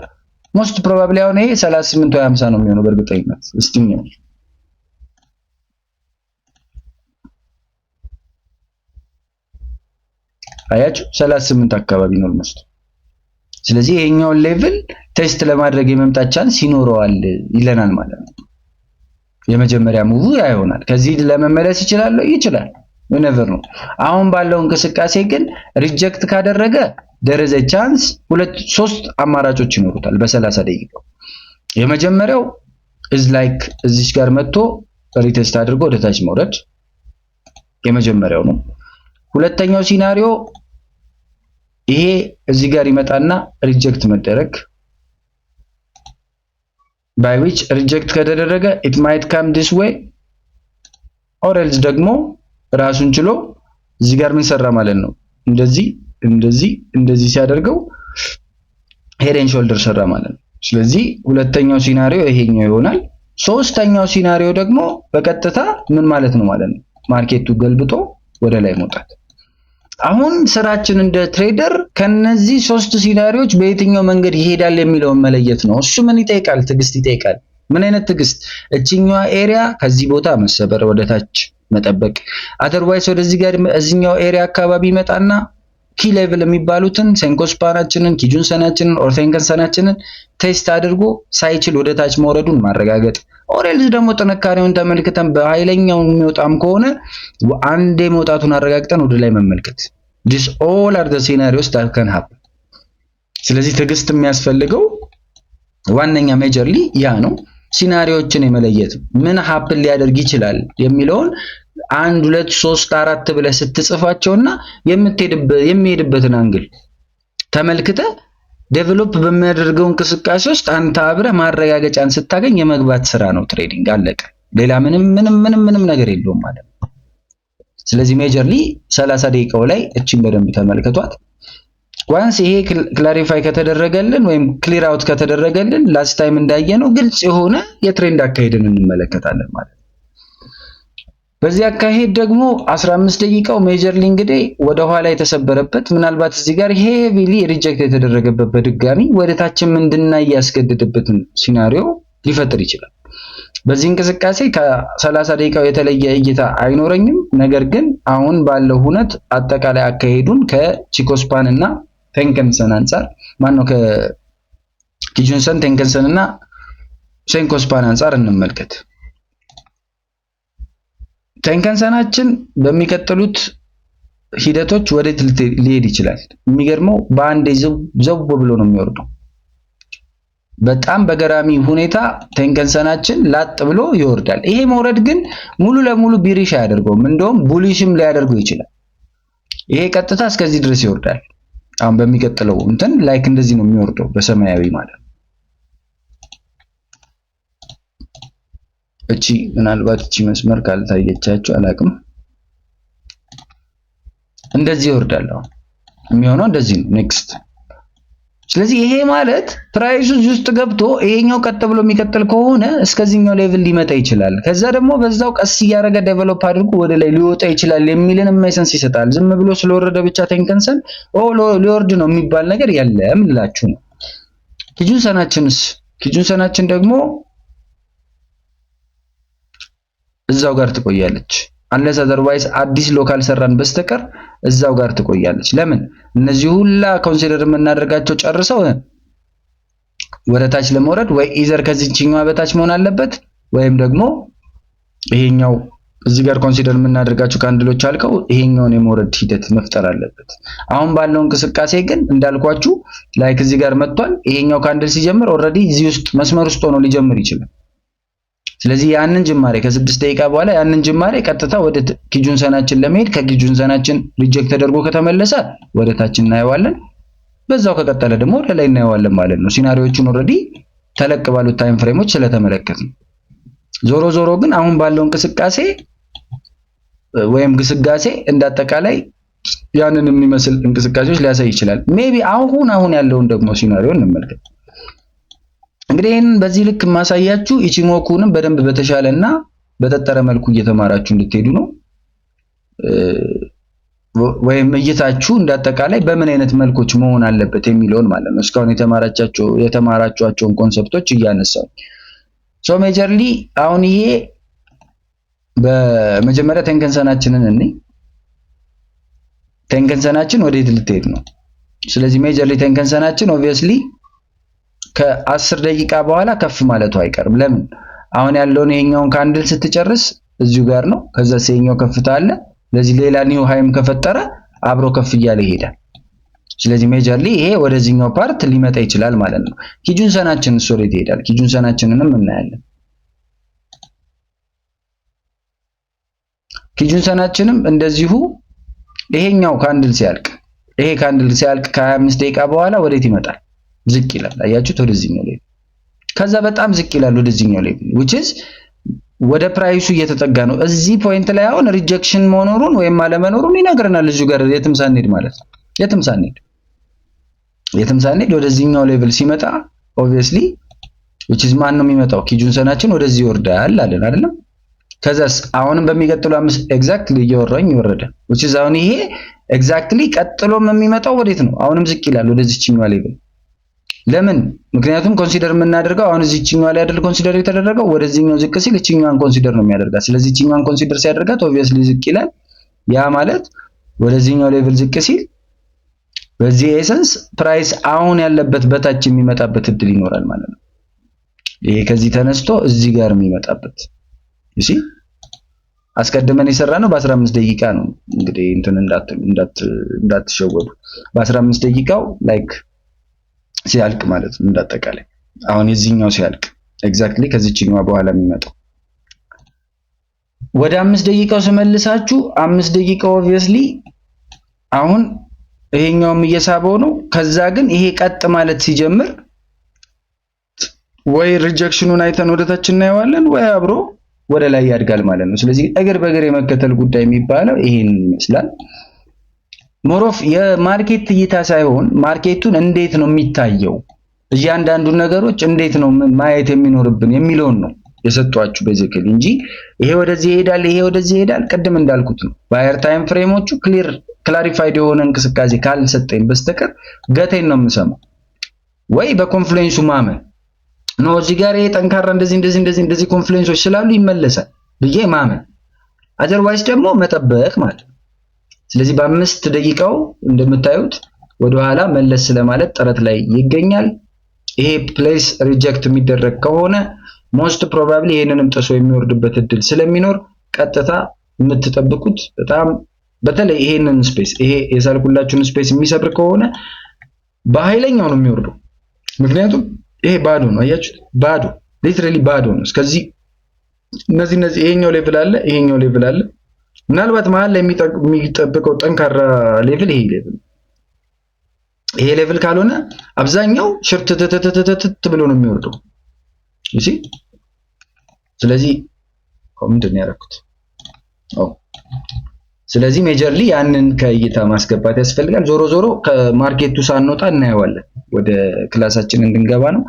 ሞስት ፕሮባብሊ አሁን ይሄ 38 ወይ 50 ነው የሚሆነው በእርግጠኝነት። እስቲኛው አያችሁ 38 አካባቢ ነው ኦልሞስት። ስለዚህ ይሄኛውን ሌቭል ቴስት ለማድረግ የመምጣት ቻንስ ይኖረዋል ይለናል ማለት ነው። የመጀመሪያ ሙቭ ያ ይሆናል። ከዚህ ለመመለስ ይችላል never ነው። አሁን ባለው እንቅስቃሴ ግን ሪጀክት ካደረገ there is a chance 3 አማራጮች ይኖሩታል በ30 ደቂቃ። የመጀመሪያው is like እዚች ጋር መጥቶ ሪቴስት አድርጎ ወደ ታች መውረድ የመጀመሪያው ነው። ሁለተኛው ሲናሪዮ ይሄ እዚህ ጋር ይመጣና ሪጀክት መደረግ by which ሪጀክት ከተደረገ it might come this way or else ደግሞ ራሱን ችሎ እዚህ ጋር ምን ሰራ ማለት ነው እንደዚህ ሲያደርገው ሄድ ኤንድ ሾልደር ሰራ ማለት ነው። ስለዚህ ሁለተኛው ሲናሪዮ ይሄኛው ይሆናል። ሶስተኛው ሲናሪዮ ደግሞ በቀጥታ ምን ማለት ነው ማለት ነው ማርኬቱ ገልብጦ ወደ ላይ መውጣት። አሁን ስራችን እንደ ትሬደር ከነዚህ ሶስት ሲናሪዮች በየትኛው መንገድ ይሄዳል የሚለውን መለየት ነው። እሱ ምን ይጠይቃል? ትዕግስት ይጠይቃል። ምን አይነት ትዕግስት? እቺኛው ኤሪያ ከዚህ ቦታ መሰበር ወደታች መጠበቅ፣ አዘርዋይስ ወደዚህ ጋር እዚህኛው ኤሪያ አካባቢ ይመጣና ኪ ሌቭል የሚባሉትን ሴንኮስፓናችንን ኪጁንሰናችንን ኦር ቴንከንሰናችንን ቴስት አድርጎ ሳይችል ወደታች መውረዱን ማረጋገጥ፣ ኦሬልስ ደግሞ ጥንካሬውን ተመልክተን በኃይለኛው የሚወጣም ከሆነ አንዴ መውጣቱን አረጋግጠን ወደ ላይ መመልከት። this all are the scenarios that can happen። ስለዚህ ትዕግስት የሚያስፈልገው ዋነኛ ሜጀርሊ ያ ነው። ሲናሪዮችን የመለየት ምን ሀፕን ሊያደርግ ይችላል የሚለውን 1 2 3 4 ብለህ ስትጽፋቸውና የሚሄድበትን አንግል ተመልክተ ዴቨሎፕ በሚያደርገው እንቅስቃሴ ውስጥ አንተ አብረህ ማረጋገጫን ስታገኝ የመግባት ስራ ነው ትሬዲንግ። አለቀ። ሌላ ምንም ነገር የለውም ማለት ነው። ስለዚህ ሜጀርሊ 30 ደቂቃው ላይ እቺን በደንብ ተመልከቷት። ዋንስ ይሄ ክላሪፋይ ከተደረገልን ወይም ክሊር አውት ከተደረገልን ላስት ታይም እንዳየነው ግልጽ የሆነ የትሬንድ አካሄድን እንመለከታለን ማለት ነው። በዚህ አካሄድ ደግሞ 15 ደቂቃው ሜጀርሊ እንግዲህ ወደ ኋላ የተሰበረበት ምናልባት እዚህ ጋር ሄቪሊ ሪጀክት የተደረገበት በድጋሚ ወደ ታችም እንድናይ ያስገድድበትን ሲናሪዮ ሊፈጥር ይችላል። በዚህ እንቅስቃሴ ከ30 ደቂቃው የተለየ እይታ አይኖረኝም። ነገር ግን አሁን ባለው ሁነት አጠቃላይ አካሄዱን ከቺኮስፓን እና ቴንከንሰን አንፃር ማነው ከኪጁንሰን ቴንከንሰን እና ሴንኮስፓን አንፃር እንመልከት። ቴንከንሰናችን በሚቀጥሉት ሂደቶች ወዴት ሊሄድ ይችላል? የሚገርመው በአንዴ ዘው ብሎ ነው የሚወርደው። በጣም በገራሚ ሁኔታ ቴንከንሰናችን ላጥ ብሎ ይወርዳል። ይሄ መውረድ ግን ሙሉ ለሙሉ ቢሪሽ አያደርገውም፣ እንደውም ቡሊሽም ሊያደርገው ይችላል። ይሄ ቀጥታ እስከዚህ ድረስ ይወርዳል። አሁን በሚቀጥለው እንትን ላይክ እንደዚህ ነው የሚወርደው በሰማያዊ ማለት ነው። እቺ ምናልባት እቺ መስመር ካልታየቻችሁ አላቅም። እንደዚህ ይወርዳል። የሚሆነው እንደዚህ ነው። ኔክስት። ስለዚህ ይሄ ማለት ፕራይሱ ውስጥ ገብቶ ይሄኛው ቀጥ ብሎ የሚቀጥል ከሆነ እስከዚህኛው ሌቭል ሊመጣ ይችላል። ከዛ ደግሞ በዛው ቀስ እያደረገ ዴቨሎፕ አድርጎ ወደ ላይ ሊወጣ ይችላል የሚልን ሜሰንስ ይሰጣል። ዝም ብሎ ስለወረደ ብቻ ቴንከንሰን ሊወርድ ነው የሚባል ነገር የለም ልላችሁ ነው። ኪጁንሰናችን ደግሞ እዛው ጋር ትቆያለች። አንለስ አዘርዋይስ አዲስ ሎካል ሰራን በስተቀር እዛው ጋር ትቆያለች። ለምን? እነዚህ ሁላ ኮንሲደር የምናደርጋቸው ጨርሰው ወደ ታች ለመውረድ ወይ ኢዘር ከዚህኛው በታች መሆን አለበት ወይም ደግሞ ይሄኛው እዚህ ጋር ኮንሲደር የምናደርጋቸው ካንድሎች አልቀው ይሄኛውን የመውረድ ሂደት መፍጠር አለበት። አሁን ባለው እንቅስቃሴ ግን እንዳልኳችሁ ላይክ እዚህ ጋር መጥቷል። ይሄኛው ካንድል ሲጀምር ኦልሬዲ እዚህ ውስጥ መስመር ውስጥ ሆኖ ሊጀምር ይችላል። ስለዚህ ያንን ጅማሬ ከ6 ደቂቃ በኋላ ያንን ጅማሬ ቀጥታ ወደ ኪጁንሰናችን ለመሄድ ከኪጁንሰናችን ሪጀክት ተደርጎ ከተመለሰ ወደ ታች እናየዋለን። በዛው ከቀጠለ ደግሞ ወደ ላይ እናየዋለን ማለት ነው። ሲናሪዮቹን ኦልሬዲ ተለቅ ባሉት ታይም ፍሬሞች ስለተመለከትን ዞሮ ግን አሁን ባለው እንቅስቃሴ ወይም ግስጋሴ እንዳጠቃላይ ያንን የሚመስል እንቅስቃሴዎች ሊያሳይ ይችላል። ሜቢ አሁን ያለውን ደግሞ ሲናሪዮ እንመልከት። እንግዲህ ይሄንን በዚህ ልክ ማሳያችሁ ኢቺሞኩንም በደንብ በተሻለና በተጠረ መልኩ እየተማራችሁ እንድትሄዱ ነው። ወይም እይታችሁ እንዳጠቃላይ በምን አይነት መልኮች መሆን አለበት የሚለውን ማለት ነው። እስካሁን የተማራችኋቸውን ኮንሰፕቶች እያነሳው ሶ ሜጀርሊ አሁን ይሄ በመጀመሪያ ቴንከንሰናችንን ቴንከንሰናችን ወዴት ልትሄድ ነው? ስለዚህ ሜጀርሊ ቴንከንሰናችን ኦብቪየስሊ ከ10 ደቂቃ በኋላ ከፍ ማለቱ አይቀርም። ለምን? አሁን ያለውን ይሄኛውን ካንድል ስትጨርስ እዚሁ ጋር ነው። ከዛ ሲሄኛው ከፍታ አለ። ለዚህ ሌላ ኒው ሃይም ከፈጠረ አብሮ ከፍ እያለ ይሄዳል። ስለዚህ ሜጀርሊ ይሄ ወደዚህኛው ፓርት ሊመጣ ይችላል ማለት ነው። ኪጁንሰናችን ወዴት ይሄዳል? ኪጁንሰናችንንም እናያለን። ኪጁንሰናችንም እንደዚሁ ይሄኛው ካንድል ሲያልቅ ይሄ ካንድል ሲያልቅ ከ25 ደቂቃ በኋላ ወዴት ይመጣል? ዝቅ ይላል። አያችሁት? ወደዚህኛው ሌቭል ከዛ በጣም ዝቅ ይላል ወደዚህኛው ሌቭል which is ወደ ፕራይሱ እየተጠጋ ነው። እዚህ ፖይንት ላይ አሁን ሪጀክሽን መኖሩን ወይም አለመኖሩን ይነግረናል። እዚሁ ጋር የትም ሳንሄድ ማለት ነው። የትም ሳንሄድ ወደዚህኛው ሌቭል ሲመጣ ኦብቪየስሊ which is ማን ነው የሚመጣው? ኪጁንሰናችን ወደዚህ ይወርዳል አለን አይደለም? ከዛስ አሁንም በሚቀጥለው 5 ኤግዛክትሊ እየወራኝ ይወረደ which is አሁን ይሄ ኤግዛክትሊ ቀጥሎም የሚመጣው ወዴት ነው? አሁንም ዝቅ ይላል ወደዚህኛው ሌቭል። ለምን? ምክንያቱም ኮንሲደር የምናደርገው አሁን እዚህኛው ላይ አይደል ኮንሲደር የተደረገው፣ ወደዚህኛው ዝቅ ሲል እቺኛዋን ኮንሲደር ነው የሚያደርጋት። ስለዚህ እቺኛዋን ኮንሲደር ሲያደርጋት ኦብቪየስሊ ዝቅ ይላል። ያ ማለት ወደዚህኛው ሌቭል ዝቅ ሲል በዚህ ኤሰንስ ፕራይስ አሁን ያለበት በታች የሚመጣበት እድል ይኖራል ማለት ነው። ይሄ ከዚህ ተነስቶ እዚህ ጋር የሚመጣበት እሺ፣ አስቀድመን የሰራነው በ15 ደቂቃ ነው። እንግዲህ እንትን እንዳትሸወዱ በ15 ደቂቃው ላይክ ሲያልቅ ማለት ነው እንዳጠቃላይ። አሁን የዚህኛው ሲያልቅ ኤግዛክትሊ ከዚህኛው በኋላ የሚመጣው ወደ 5 ደቂቃው ስመልሳችሁ 5 ደቂቃው ኦብቪየስሊ አሁን ይሄኛውም እየሳበው ነው። ከዛ ግን ይሄ ቀጥ ማለት ሲጀምር ወይ ሪጀክሽኑን አይተን ወደታች እናየዋለን ወይ አብሮ ወደ ላይ ያድጋል ማለት ነው። ስለዚህ እግር በእግር የመከተል ጉዳይ የሚባለው ይሄን ይመስላል። ሞሮፍ የማርኬት እይታ ሳይሆን ማርኬቱን እንዴት ነው የሚታየው፣ እያንዳንዱ ነገሮች እንዴት ነው ማየት የሚኖርብን የሚለውን ነው የሰጧችሁ ቤዚክሊ እንጂ ይሄ ወደዚህ ይሄዳል ይሄ ወደዚህ ይሄዳል ቅድም እንዳልኩት ነው። ባየር ታይም ፍሬሞቹ ክላሪፋይድ የሆነ እንቅስቃሴ ካልሰጠኝ በስተቀር ገቴን ነው የምሰማው ወይ በኮንፍሉዌንሱ ማመን ነው። እዚህ ጋር ይሄ ጠንካራ እንደዚህ ኮንፍሉዌንሶች ስላሉ ይመለሳል ብዬ ማመን፣ አዘርዋይስ ደግሞ መጠበቅ ማለት ነው። ስለዚህ በ5 ደቂቃው እንደምታዩት ወደ ኋላ መለስ ስለማለት ጥረት ላይ ይገኛል። ይሄ ፕሌስ ሪጀክት የሚደረግ ከሆነ ሞስት ፕሮባብሊ ይሄንንም ጥሶ የሚወርድበት እድል ስለሚኖር ቀጥታ የምትጠብቁት በጣም በተለይ ይሄንን ስፔስ ይሄ የሳልኩላችሁን ስፔስ የሚሰብር ከሆነ በኃይለኛው ነው የሚወርደው። ምክንያቱም ይሄ ባዶ ነው፣ አያችሁት? ባዶ ሊትራሊ ባዶ ነው። እስከዚህ እነዚህ ይሄኛው ሌቭል አለ፣ ይሄኛው ሌቭል አለ። ምናልባት መሀል ላይ የሚጠብቀው ጠንካራ ሌቭል ይሄ ሌቭል ካልሆነ አብዛኛው ሽርትትትትት ብሎ ነው የሚወርደው። እሺ፣ ስለዚህ ምንድን ነው ያደረኩት? ስለዚህ ሜጀርሊ ያንን ከእይታ ማስገባት ያስፈልጋል። ዞሮ ዞሮ ከማርኬቱ ሳንወጣ እናየዋለን። ወደ ክላሳችን እንድንገባ ነው።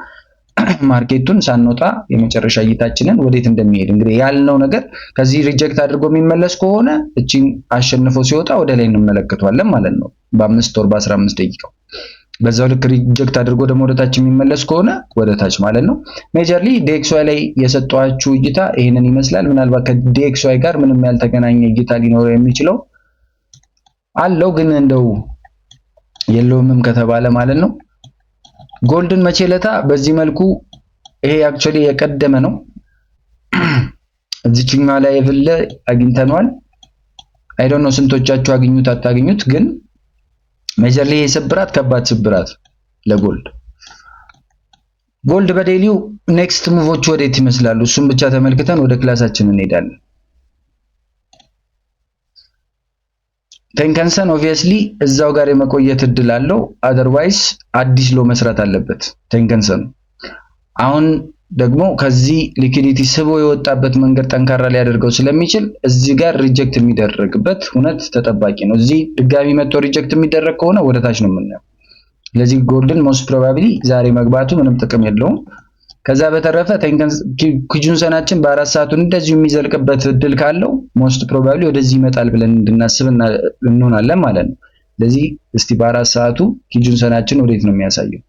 ማርኬቱን ሳንወጣ የመጨረሻ እይታችንን ወዴት እንደሚሄድ እንግዲህ ያልነው ነገር ከዚህ ሪጀክት አድርጎ የሚመለስ ከሆነ እቺን አሸንፎ ሲወጣ ወደ ላይ እንመለከተዋለን ማለት ነው በ5 ወር በ15 ደቂቃው። በዛው ልክ ሪጀክት አድርጎ ደግሞ ወደታች የሚመለስ ከሆነ ወደታች ማለት ነው። ሜጀርሊ ዲኤክስዋይ ላይ የሰጧችሁ እይታ ይሄንን ይመስላል። ምናልባት ከዲኤክስዋይ ጋር ምንም ያልተገናኘ እይታ ሊኖረው የሚችለው አለው፣ ግን እንደው የለውምም ከተባለ ማለት ነው። ጎልድን መቼለታ በዚህ መልኩ ይሄ አክቹአሊ የቀደመ ነው። እዚህኛው ላይ የብለ አግኝተናል። አይ ዶንት ኖ ስንቶቻችሁ አግኙት አታገኙት፣ ግን ሜጀርሊ የስብራት ከባድ ስብራት ለጎልድ። ጎልድ በዴሊው ኔክስት ሙቮች ወዴት ይመስላሉ? እሱም ብቻ ተመልክተን ወደ ክላሳችን እንሄዳለን። ቴንከንሰን ኦብቪየስሊ እዛው ጋር የመቆየት እድል አለው። አዘርዋይስ አዲስ ሎ መስራት አለበት ቴንከንሰን። አሁን ደግሞ ከዚህ ሊኩዊዲቲ ስቦ የወጣበት መንገድ ጠንካራ ሊያደርገው ስለሚችል እዚህ ጋር ሪጀክት የሚደረግበት ሁነት ተጠባቂ ነው። እዚህ ድጋሚ መጥቶ ሪጀክት የሚደረግ ከሆነ ወደ ታች ነው የምናየው። ስለዚህ ጎልድን ሞስት ፕሮባብሊ ዛሬ መግባቱ ምንም ጥቅም የለውም። ከዛ በተረፈ ኪጁንሰናችን በ4 ሰዓቱ እንደዚሁ የሚዘልቅበት እድል ካለው ሞስት ፕሮባብሊ ወደዚህ ይመጣል ብለን እንድናስብ እንሆናለን ማለት ነው። ስለዚህ እስቲ በ4 ሰዓቱ ኪጁንሰናችን ወዴት ነው የሚያሳየው?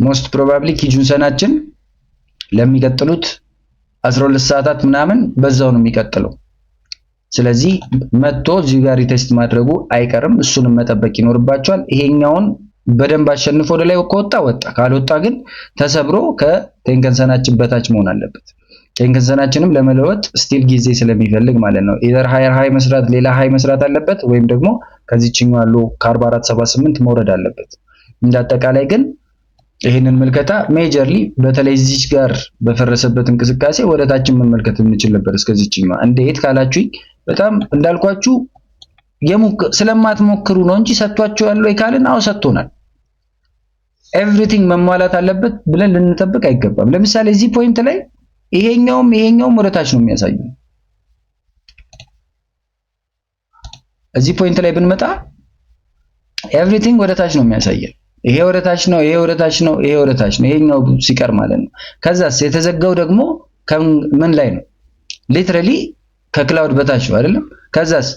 ሞስት ፕሮባብሊ ኪጁንሰናችን ለሚቀጥሉት 12 ሰዓታት ምናምን በዛው ነው የሚቀጥለው። ስለዚህ መጥቶ እዚህ ጋር ሪቴስት ማድረጉ አይቀርም። እሱንም መጠበቅ ይኖርባቸዋል። ይሄኛውን በደንብ አሸንፎ ወደ ላይ ወጣ፣ ካልወጣ ግን ተሰብሮ ከቴንከንሰናችን በታች መሆን አለበት። ቴንከንሰናችንም ለመለወጥ ስቲል ጊዜ ስለሚፈልግ ማለት ነው። ኢዘር ሃየር ሃይ መስራት ሌላ ሃይ መስራት አለበት፣ ወይም ደግሞ ከዚህኛው ያለው ከ4478 መውረድ አለበት። እንዳጠቃላይ ግን ይሄንን መልከታ ሜጀርሊ በተለይ እዚህ ጋር በፈረሰበት እንቅስቃሴ ወደታችን መመልከት እንችል ነበር። እስከዚህኛው እንዴት ካላችሁኝ በጣም እንዳልኳችሁ ስለማትሞክሩ ነው እንጂ ሰጥቷቸዋል ወይ ካልን አዎ ሰጥቶናል። ኤቭሪቲንግ መሟላት አለበት ብለን ልንጠብቅ አይገባም። ለምሳሌ እዚህ ፖይንት ላይ ይሄኛውም ወደታች ነው የሚያሳየው። እዚህ ፖይንት ላይ ብንመጣ ኤቭሪቲንግ ወደታች ነው የሚያሳየው። ይሄ ወደታች ነው፣ ይሄ ወደታች ነው፣ ይሄ ወደታች ነው፣ ይሄኛው ሲቀር ማለት ነው። ከዛስ የተዘጋው ደግሞ ምን ላይ ነው? ሊትራሊ ከክላውድ በታች ነው አይደለም? ከዛስ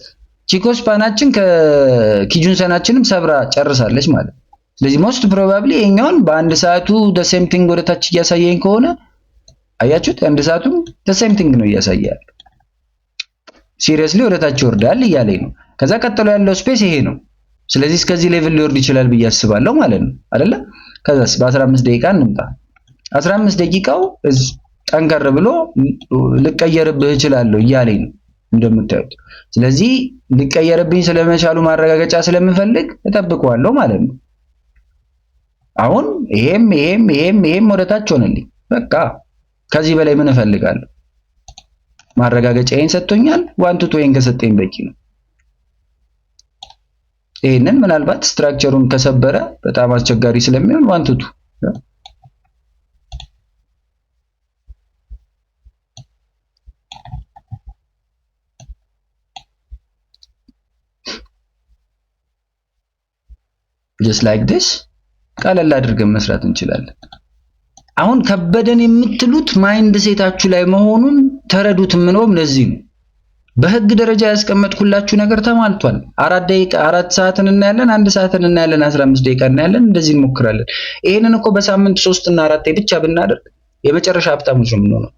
ቺኮስፓናችን ከኪጁንሰናችንም ሰብራ ጨርሳለች ማለት ነው። ስለዚህ ሞስት ፕሮባብሊ ይሄኛውን በአንድ ሰዓቱ the same thing ወደታች እያሳየኝ ከሆነ አያችሁት፣ አንድ ሰዓቱም the same thing ነው እያሳያል። ሲሪየስሊ ወደታች ይወርዳል እያለኝ ነው። ከዛ ቀጥሎ ያለው ስፔስ ይሄ ነው። ስለዚህ እስከዚህ ሌቭል ሊወርድ ይችላል ብዬ አስባለሁ ማለት ነው አይደለ? ከዛስ በ15 ደቂቃ እንምጣ። 15 ደቂቃው ጠንከር ብሎ ልቀየርብህ እችላለሁ እያለኝ ነው እንደምታዩት። ስለዚህ ልቀየርብኝ ስለመቻሉ ማረጋገጫ ስለምፈልግ እጠብቀዋለሁ ማለት ነው። አሁን ይሄም ወደታች ሆነልኝ። በቃ ከዚህ በላይ ምን እፈልጋለሁ? ማረጋገጫዬን ሰጥቶኛል። ዋን ቱ ቶይን ከሰጠኝ በቂ ነው። ይሄንን ምናልባት ስትራክቸሩን ከሰበረ በጣም አስቸጋሪ ስለሚሆን ዋን ቱ ቱ just like this ቀለል አድርገን መስራት እንችላለን። አሁን ከበደን የምትሉት ማይንድ ሴታችሁ ላይ መሆኑን ተረዱት። ምንውም ለዚህ ነው በህግ ደረጃ ያስቀመጥኩላችሁ ነገር ተሟልቷል። 4 ሰዓትን እናያለን፣ 1 ሰዓትን እናያለን፣ 15 ደቂቃ እናያለን። እንደዚህ እንሞክራለን። ይሄንን እኮ በሳምንት 3 እና 4 ብቻ ብናደርግ የመጨረሻ ሀብታሞች ነው የምንሆነው።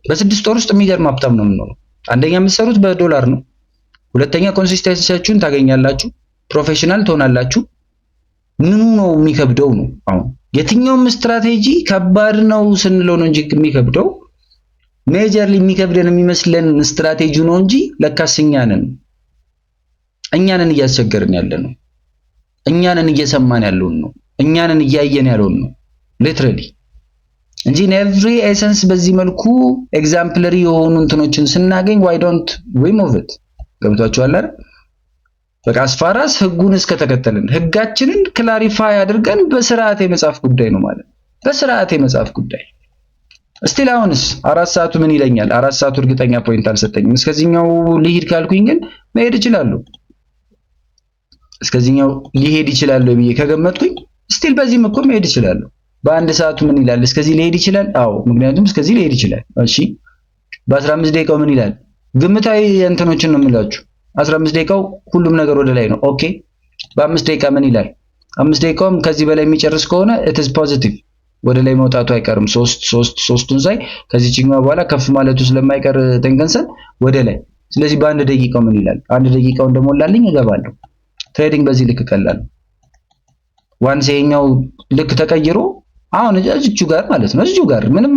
በ6 ወር ውስጥ የሚገርም ሀብታም ነው የምንሆነው። አንደኛ የምትሰሩት በዶላር ነው። ሁለተኛ ኮንሲስተንሲያችሁን ታገኛላችሁ፣ ፕሮፌሽናል ትሆናላችሁ። ምኑ ነው የሚከብደው ነው? አሁን የትኛውም ስትራቴጂ ከባድ ነው ስንለው ነው እንጂ የሚከብደው ሜጀርሊ የሚከብደን የሚመስለን ስትራቴጂው ነው እንጂ ለካስ እኛንን እያስቸገርን ያለ ነው። እኛንን እየሰማን ያለውን ነው። እኛንን እያየን ያለውን ነው ሊትራሊ እንጂ ኤቭሪ ኤሰንስ በዚህ መልኩ ኤግዛምፕለሪ የሆኑ እንትኖችን ስናገኝ why don't we move it? ገብቷችኋል አይደል? በቃ አስፋራስ ህጉን እስከተከተልን ህጋችንን ክላሪፋይ አድርገን በስርዓት የመጻፍ ጉዳይ ነው ማለት ነው። በስርዓት የመጻፍ ጉዳይ እስቲል አሁንስ 4 ሰዓቱ ምን ይለኛል? 4 ሰዓቱ እርግጠኛ ፖይንት አልሰጠኝም። እስከዚህኛው ሊሄድ ካልኩኝ ግን መሄድ እችላለሁ። እስከዚህኛው ሊሄድ ይችላል ብዬ ከገመትኩኝ እስቲል በዚህም እኮ መሄድ እችላለሁ። በአንድ ሰዓቱ ምን ይላል? እስከዚህ ሊሄድ ይችላል። አዎ ምክንያቱም እስከዚህ ሊሄድ ይችላል። እሺ በ15 ደቂቃው ምን ይላል? ግምታዊ እንትኖችን ነው የምላችሁ። 15 ደቂቃው ሁሉም ነገር ወደ ላይ ነው። ኦኬ በ5 ደቂቃ ምን ይላል? 5 ደቂቃውም ከዚህ በላይ የሚጨርስ ከሆነ it is positive ወደ ላይ መውጣቱ አይቀርም። ሶስቱን ሳይ ከዚህኛው በኋላ ከፍ ማለቱ ስለማይቀር ተንከንሰን ወደ ላይ። ስለዚህ በአንድ ደቂቃው ምን ይላል? አንድ ደቂቃው እንደሞላልኝ እገባለሁ። ትሬዲንግ በዚህ ልክ ቀላል ነው። ዋንስ ይሄኛው ልክ ተቀይሮ አሁን እዚሁ ጋር ማለት ነው። እዚሁ ጋር ምንም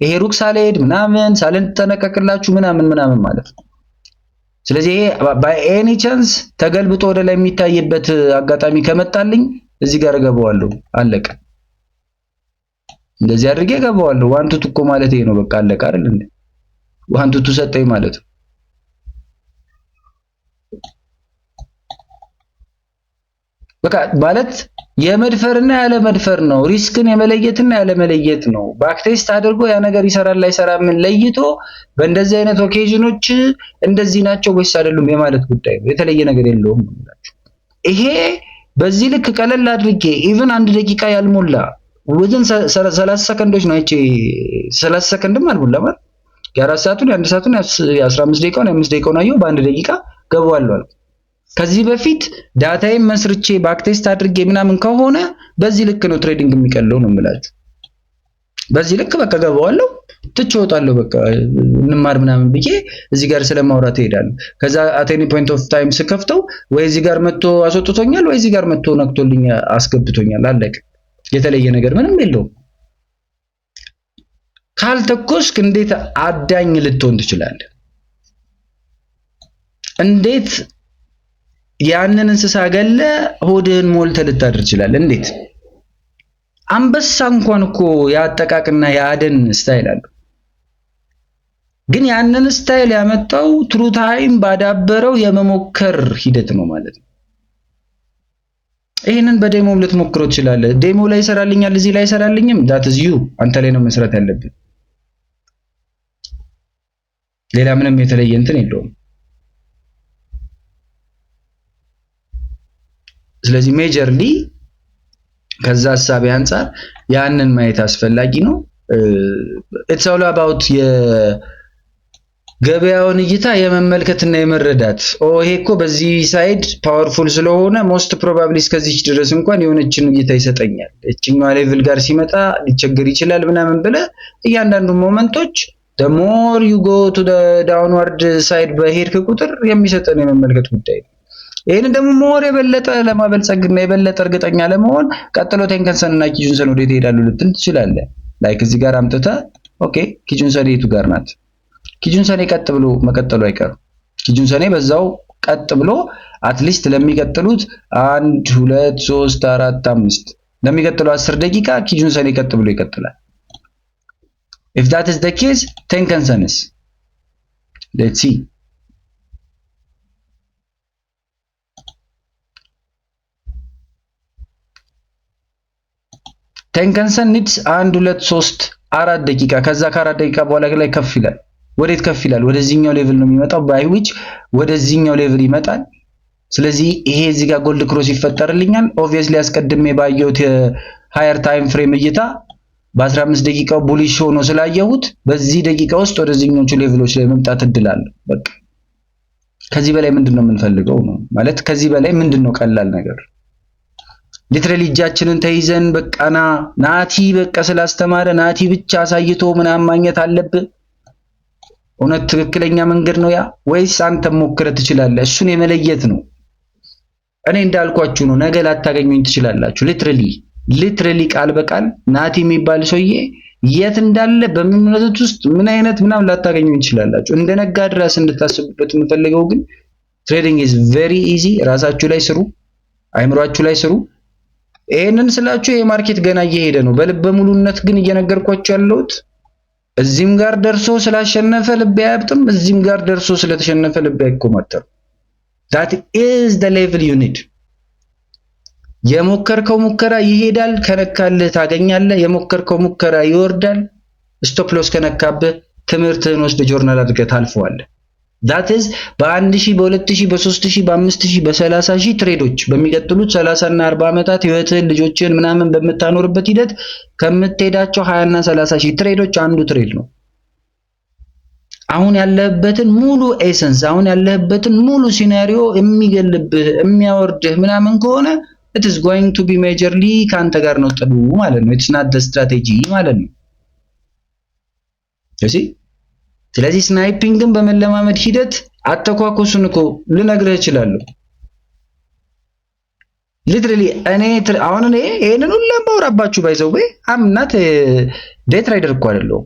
ይሄ ሩቅ ሳልሄድ ምናምን ሳልጠነቀቅላችሁ ምናምን ማለት ነው። ስለዚህ ይሄ ባይ ኤኒ ቻንስ ተገልብጦ ወደ ላይ የሚታይበት አጋጣሚ ከመጣልኝ እዚህ ጋር እገባዋለሁ። አለቀ። እንደዚህ አድርጌ እገባዋለሁ። ዋን ቱ ቱ እኮ ማለት ይሄ ነው። በቃ አለቀ አይደል እንዴ? ዋን ቱ ቱ ሰጠኝ ማለት ነው። በቃ ማለት የመድፈርና ያለ መድፈር ነው። ሪስክን የመለየትና ያለ መለየት ነው። ባክቴስት አድርጎ ያ ነገር ይሰራል አይሰራም ለይቶ በእንደዚህ አይነት ኦኬዥኖች እንደዚህ ናቸው ወይስ አይደሉም የማለት ጉዳይ ነው። የተለየ ነገር የለውም ማለት ይሄ በዚህ ልክ ቀለል አድርጌ ኢቭን 1 ደቂቃ ያልሞላ ወዝን 30 ሰከንዶች ነው። እቺ 30 ሰከንድም አልሞላ ማለት የ4 ሰዓቱን የ1 ሰዓቱን የ15 ደቂቃውን የ5 ደቂቃውን አየሁ በ1 ደቂቃ ገባዋለሁ። ከዚህ በፊት ዳታዬን መስርቼ ባክቴስት አድርጌ ምናምን ከሆነ በዚህ ልክ ነው ትሬዲንግ የሚቀለው ነው የምላችሁ። በዚህ ልክ በቃ ገባዋለሁ ትቼ እወጣለሁ። በቃ እንማር ምናምን ብዬ እዚህ ጋር ስለማውራት እሄዳለሁ። ከዛ at any point of time ስከፍተው ወይ እዚህ ጋር መጥቶ አስወጥቶኛል ወይ እዚህ ጋር መጥቶ ነክቶልኝ አስገብቶኛል። አለቀ። የተለየ ነገር ምንም የለውም። ካልተኮስክ እንዴት አዳኝ ልትሆን ትችላለህ? እንዴት ያንን እንስሳ ገለ ሆድህን ሞልተህ ልታድር ትችላለህ? እንዴት? አንበሳ እንኳን እኮ ያጠቃቅና ያደን ስታይል አለው። ግን ያንን ስታይል ያመጣው ትሩ ታይም ባዳበረው የመሞከር ሂደት ነው ማለት ነው። ይሄንን በዴሞም ልትሞክረው ትችላለህ። ዴሞ ላይ ይሰራልኛል፣ እዚህ ላይ ይሰራልኝም፣ that is you አንተ ላይ ነው መስራት ያለብን። ሌላ ምንም የተለየ እንትን የለውም። ስለዚህ ሜጀርሊ ከዛ ሐሳቤ አንፃር ያንን ማየት አስፈላጊ ነው። it's all about የገበያውን እይታ የመመልከትና የመረዳት ይሄ እኮ በዚህ ሳይድ ፓወርፉል ስለሆነ ሞስት ፕሮባብሊ እስከዚህ ድረስ እንኳን የሆነችን እይታ ይሰጠኛል፣ እችኛው ሌቭል ጋር ሲመጣ ሊቸገር ይችላል ምናምን ብለህ እያንዳንዱ ሞመንቶች the more you go to the downward side በሄድክ ቁጥር የሚሰጠን የመመልከት ጉዳይ ነው። ይሄን ደግሞ ሞር የበለጠ ለማበልጸግና የበለጠ እርግጠኛ ለመሆን ቀጥሎ ቴንከንሰን እና ኪጁንሰን ወዴት ይሄዳሉ ልትል ትችላለህ። ላይክ እዚህ ጋር አምጥተህ ኦኬ ኪጁንሰን የቱ ጋር ናት? ኪጁንሰን ቀጥ ብሎ መቀጠሉ አይቀርም። ኪጁንሰን በዛው ቀጥ ብሎ አትሊስት ለሚቀጥሉት 1 2 3 4 5 ለሚቀጥሉ 10 ደቂቃ ኪጁንሰን ቀጥ ብሎ ይቀጥላል። if that is the case ቴንከንሰን let's see ቴንከንሰን ኒድስ 1 2 3 4 ደቂቃ ከዛ ከ4 ደቂቃ በኋላ ላይ ከፍ ይላል። ወዴት ከፍ ይላል? ወደዚህኛው ሌቭል ነው የሚመጣው። ባይ ዊች ወደዚህኛው ሌቭል ይመጣል። ስለዚህ ይሄ እዚህ ጋር ጎልድ ክሮስ ይፈጠርልኛል። ኦብቪየስሊ አስቀድሜ ባየሁት ሃየር ታይም ፍሬም እይታ በ15 ደቂቃው ቡሊሽ ሆኖ ስላየሁት በዚህ ደቂቃ ውስጥ ወደዚህኞቹ ሌቭሎች ላይ መምጣት እድላለሁ። በቃ ከዚህ በላይ ምንድነው የምንፈልገው ነው ማለት። ከዚህ በላይ ምንድነው ቀላል ነገር? ሊትራሊ እጃችንን ተይዘን በቃና ናቲ በቃ ስላስተማረ ናቲ ብቻ አሳይቶ ምናምን ማግኘት አለብህ? እውነት ትክክለኛ መንገድ ነው ያ ወይስ አንተ ሞክረህ ትችላለህ? እሱን የመለየት ነው። እኔ እንዳልኳችሁ ነው፣ ነገ ላታገኙኝ ትችላላችሁ። ሊትራሊ ቃል በቃል ናቲ የሚባል ሰውዬ የት እንዳለ በሚመለከት ውስጥ ምን አይነት ምናምን ላታገኙኝ ትችላላችሁ። እንደነጋ ድረስ እንድታስቡበት የምፈልገው ግን ትሬዲንግ ኢዝ ቬሪ ኢዚ። ራሳችሁ ላይ ስሩ፣ አይምሯችሁ ላይ ስሩ። ይሄንን ስላችሁ ይሄ ማርኬት ገና እየሄደ ነው። በልበ ሙሉነት ግን እየነገርኳችሁ ያለሁት እዚህም ጋር ደርሶ ስላሸነፈ ልብ አያብጥም፣ እዚህም ጋር ደርሶ ስለተሸነፈ ልብ አይኮማተርም። that is the level you need። የሞከርከው ሙከራ ይሄዳል፣ ከነካልህ ታገኛለህ። የሞከርከው ሙከራ ይወርዳል፣ ስቶፕ ሎስ ከነካብህ ትምህርትህን ወስደ ጆርናል አድርገህ ታልፈዋለህ። that is በ1000 በ2000 በ3000 በ5000 በ30000 ትሬዶች በሚቀጥሉት 30 እና 40 ዓመታት ህይወትህን ልጆችህን ምናምን በምታኖርበት ሂደት ከምትሄዳቸው 20 እና 30000 ትሬዶች አንዱ ትሬድ ነው። አሁን ያለህበትን ሙሉ ኤሰንስ አሁን ያለህበትን ሙሉ ሲናሪዮ የሚገልብህ የሚያወርድህ ምናምን ከሆነ it is going to be majorly ካንተ ጋር ነው ጥሉ ማለት ነው። it's not the strategy ማለት ነው። ስለዚህ ስናይፒንግን በመለማመድ ሂደት አተኳኮሱን እኮ ልነግርህ እችላለሁ። ሊትራሊ አሁን እኔ ይሄንን ሁሉ ማውራባችሁ ባይዘው አምናት ዴይ ትሬደር እኮ አይደለሁም።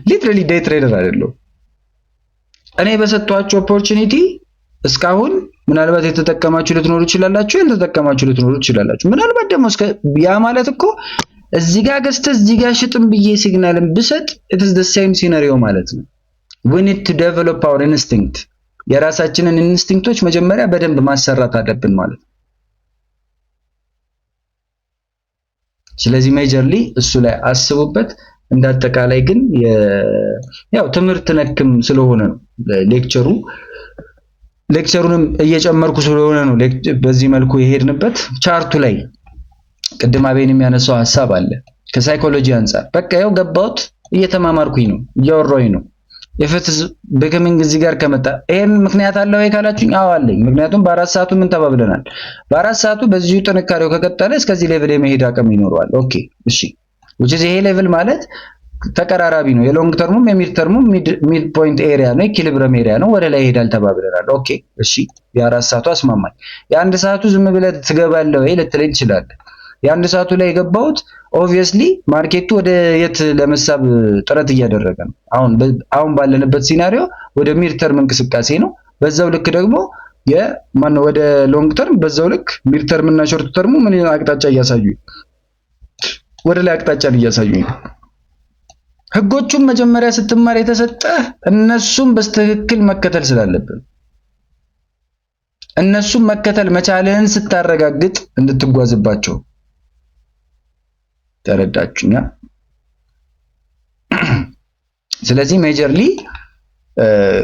ሊትራሊ ዴይ ትሬደር አይደለሁም። እኔ በሰጧችሁ ኦፖርቹኒቲ እስካሁን ምናልባት የተጠቀማችሁ ልትኖሩ ይችላላችሁ፣ ያልተጠቀማችሁ ልትኖሩ ይችላላችሁ። ምናልባት ደግሞ ያ ማለት እኮ እዚህ ጋር ገዝተህ እዚህ ጋር ሽጥም ብዬ ሲግናልን ብሰጥ it is the same scenario ማለት ነው። we need to develop our instinct። የራሳችንን ኢንስቲንክቶች መጀመሪያ በደንብ ማሰራት አለብን ማለት ነው። ስለዚህ ሜጀርሊ እሱ ላይ አስቡበት። እንዳጠቃላይ ግን ያው ትምህርት ነክም ስለሆነ ነው ሌክቸሩንም እየጨመርኩ ስለሆነ ነው በዚህ መልኩ የሄድንበት። ቻርቱ ላይ ቅድም አቤን የሚያነሳው ሐሳብ አለ ከሳይኮሎጂ አንፃር። በቃ ያው ገባሁት፣ እየተማማርኩኝ ነው፣ እያወራሁኝ ነው። ኢፍትስ በከሚንግ እዚህ ጋር ከመጣ ይሄን ምክንያት አለው ወይ ካላችሁኝ፣ አዎ አለኝ። ምክንያቱም በ4 ሰዓቱ ምን ተባብለናል? በ4 ሰዓቱ በዚሁ ጥንካሬው ከቀጠለ እስከዚህ ሌቭል የመሄድ አቅም ይኖረዋል። ኦኬ እሺ፣ which is ይሄ ሌቭል ማለት ተቀራራቢ ነው። የሎንግ ተርሙም የሚድ ተርሙም ሚድ ፖይንት ኤሪያ ነው፣ ኢኩሊብረም ኤሪያ ነው። ወደ ላይ ይሄዳል ተባብለናል። ኦኬ እሺ፣ የ4 ሰዓቱ አስማማኝ። የ1 ሰዓቱ ዝም ብለህ ትገባለህ ወይ ልትለኝ ትችላለህ። የ1 ሰዓቱ ላይ የገባሁት ኦብቪየስሊ ማርኬቱ ወደ የት ለመሳብ ጥረት እያደረገ ነው። አሁን ባለንበት ሲናሪዮ ወደ ሚድ ተርም እንቅስቃሴ ነው። በዛው ልክ ደግሞ ወደ ሎንግ ተርም በዛው ልክ ሚድ ተርም እና ሾርት ተርሙ ምን አቅጣጫ እያሳዩኝ ወደ ላይ አቅጣጫ እያሳዩኝ። ህጎቹን መጀመሪያ ስትማር የተሰጠህ እነሱም በስትክክል መከተል ስላለብን እነሱም መከተል መቻልህን ስታረጋግጥ እንድትጓዝባቸው ተረዳችሁኛ። ስለዚህ ሜጀርሊ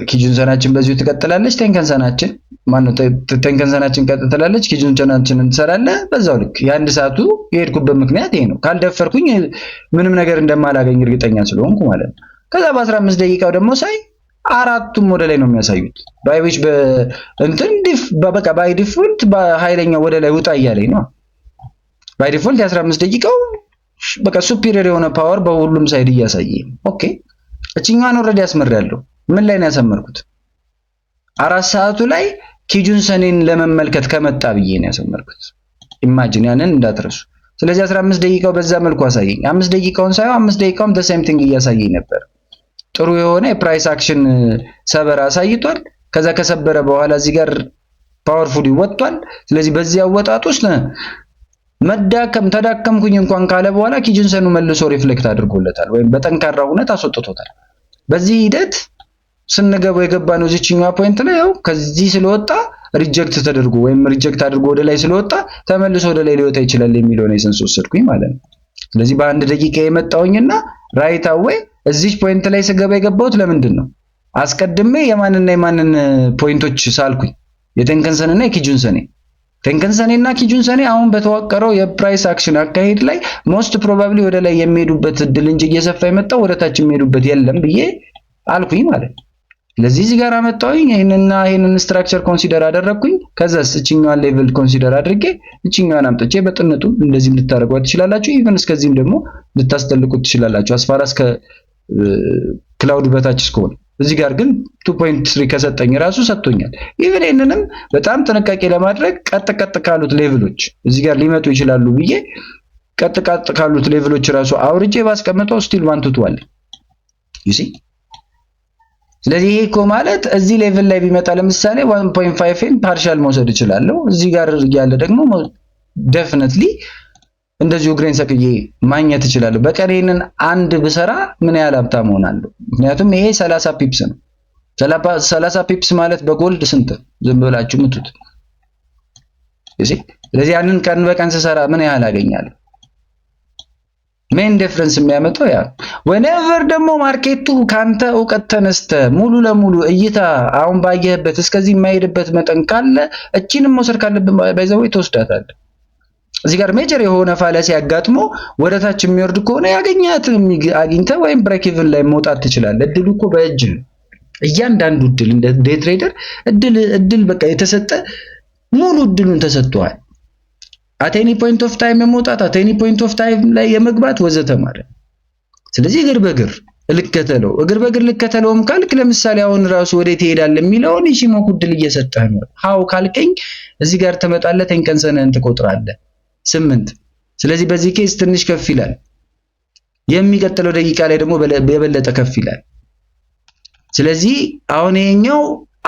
ኪጁንሰናችን በዚሁ ትቀጥላለች። ቴንከንሰናችን ማነው ቴንከንሰናችን ቀጥላለች። ኪጁንሰናችን እንሰራለን በዛው ልክ። የአንድ ሰዓቱ የሄድኩበት ምክንያት ይሄ ነው። ካልደፈርኩኝ ምንም ነገር እንደማላገኝ እርግጠኛ ስለሆንኩ ማለት ነው። ከዛ በ15 ደቂቃው ደግሞ ሳይ አራቱም ወደ ላይ ነው የሚያሳዩት። ባይዊች በእንትን በቃ ባይ ዲፎልት በኃይለኛው ወደ ላይ ውጣ እያለኝ ነው። ባይ ዲፎልት የ15 ደቂቃው በቃ ሱፒሪየር የሆነ ፓወር በሁሉም ሳይድ እያሳየኝ። ኦኬ እቺኛዋን ኦልሬዲ አስመርያለሁ። ምን ላይ ነው ያሰመርኩት? 4 ሰዓቱ ላይ ኪጁንሰኔን ለመመልከት ከመጣ ብዬ ነው ያሰመርኩት። ኢማጂን ያንን እንዳትረሱ። ስለዚህ 15 ደቂቃው በዛ መልኩ አሳየኝ። 5 ደቂቃውን ሳይሆን 5 ደቂቃውም the same thing እያሳየኝ ነበር። ጥሩ የሆነ የፕራይስ አክሽን ሰበራ አሳይቷል። ከዛ ከሰበረ በኋላ እዚህ ጋር ፓወርፉሊ ወጥቷል። ስለዚህ በዚህ አወጣጥ ውስጥ ተዳከምኩኝ እንኳን ካለ በኋላ ኪጁንሰኑ መልሶ ሪፍሌክት አድርጎለታል ወይም በጠንካራ ሁኔታ አስወጥቶታል። በዚህ ሂደት ስንገባው የገባነው እዚህኛው ፖይንት ላይ ያው ከዚህ ስለወጣ ሪጀክት ተደርጎ ወይም ሪጀክት አድርጎ ወደ ላይ ስለወጣ ተመልሶ ወደ ላይ ሊወጣ ይችላል የሚለውን ኤሰንስ ወሰድኩኝ ማለት ነው። ስለዚህ በአንድ ደቂቃ የመጣውኝና ራይት አዌይ እዚህ ፖይንት ላይ ስገባ የገባሁት ለምንድን ነው? አስቀድሜ የማንና የማንን ፖይንቶች ሳልኩኝ? የቴንከንሰን እና የኪጁንሰኔ። ቴንከንሰኔ እና ኪጁንሰኔ አሁን በተዋቀረው የፕራይስ አክሽን አካሄድ ላይ ሞስት ፕሮባብሊ ወደ ላይ የሚሄዱበት እድል እንጂ እየሰፋ የመጣው ወደ ታች የሚሄዱበት የለም ብዬ አልኩኝ ማለት ነው። ስለዚህ እዚህ ጋር አመጣሁኝ ይሄንን ስትራክቸር ኮንሲደር አደረኩኝ። ከዛስ እቺኛዋን ሌቭል ኮንሲደር አድርጌ እቺኛዋን አምጥቼ በጥነቱ እንደዚህ ልታረጓት ትችላላችሁ። ኢቭን እስከዚህም ደግሞ ልታስጠልቁት ትችላላችሁ አስፋራስ ከክላውድ በታች እስከሆነ። እዚህ ጋር ግን 2.3 ከሰጠኝ ራሱ ሰጥቶኛል። ኢቭን ይሄንንም በጣም ጥንቃቄ ለማድረግ ቀጥ ካሉት ሌቭሎች እዚህ ጋር ሊመጡ ይችላሉ ብዬ ቀጥ ካሉት ሌቭሎች ራሱ አውርጄ ባስቀምጠው ስቲል ማንቱቷል ዩ ሲ። ስለዚህ ይሄ እኮ ማለት እዚህ ሌቭል ላይ ቢመጣ ለምሳሌ 1.5 ኤም ፓርሻል መውሰድ እችላለሁ። እዚህ ጋር ያለ ደግሞ ዴፊኒትሊ እንደዚሁ ግሬን ሰቅዬ ማግኘት እችላለሁ። በቀን ይሄንን አንድ ብሰራ ምን ያህል ሀብታም እሆናለሁ? ምክንያቱም ይሄ 30 ፒፕስ ነው። 30 ፒፕስ ማለት በጎልድ ስንት? ዝም ብላችሁ ምቱት እሺ። ስለዚህ ያንን ቀን በቀን ስሰራ ምን ያህል አገኛለሁ? ሜን ዲፈረንስ የሚያመጣው ያ whenever ደግሞ ማርኬቱ ካንተ ዕውቀት ተነስተ ሙሉ ለሙሉ እይታ አሁን ባየህበት እስከዚህ የማይሄድበት መጠን ካለ እቺንም መውሰድ ካለብን ባይዘው ተወስዳታለህ። እዚህ ጋር ሜጀር የሆነ ፋላሲ ያጋጥሞ ወደታች የሚወርድ ከሆነ ያገኛትን አግኝተ ወይም ብሬክ ኢቭን ላይ መውጣት ትችላለህ። እድሉ እኮ በእጅ ነው። እያንዳንዱ እድል እንደ ዴይ ትሬደር እድል በቃ የተሰጠ ሙሉ እድሉን ተሰጥቷል። at any point of time የመውጣት at any point of time ላይ የመግባት ወዘተ ማለት። ስለዚህ እግር በእግር ልከተለውም ካልክ ለምሳሌ አሁን ራሱ ወዴት ይሄዳል የሚለውን ኢሺሞኩ እድል እየሰጠህ ነው። ሃው ካልከኝ እዚህ ጋር ተመጣጣለ ቴንከንሰንን ትቆጥራለህ 8። ስለዚህ በዚህ ኬስ ትንሽ ከፍ ይላል። የሚቀጥለው ደቂቃ ላይ ደግሞ የበለጠ ከፍ ይላል። ስለዚህ አሁን ይሄኛው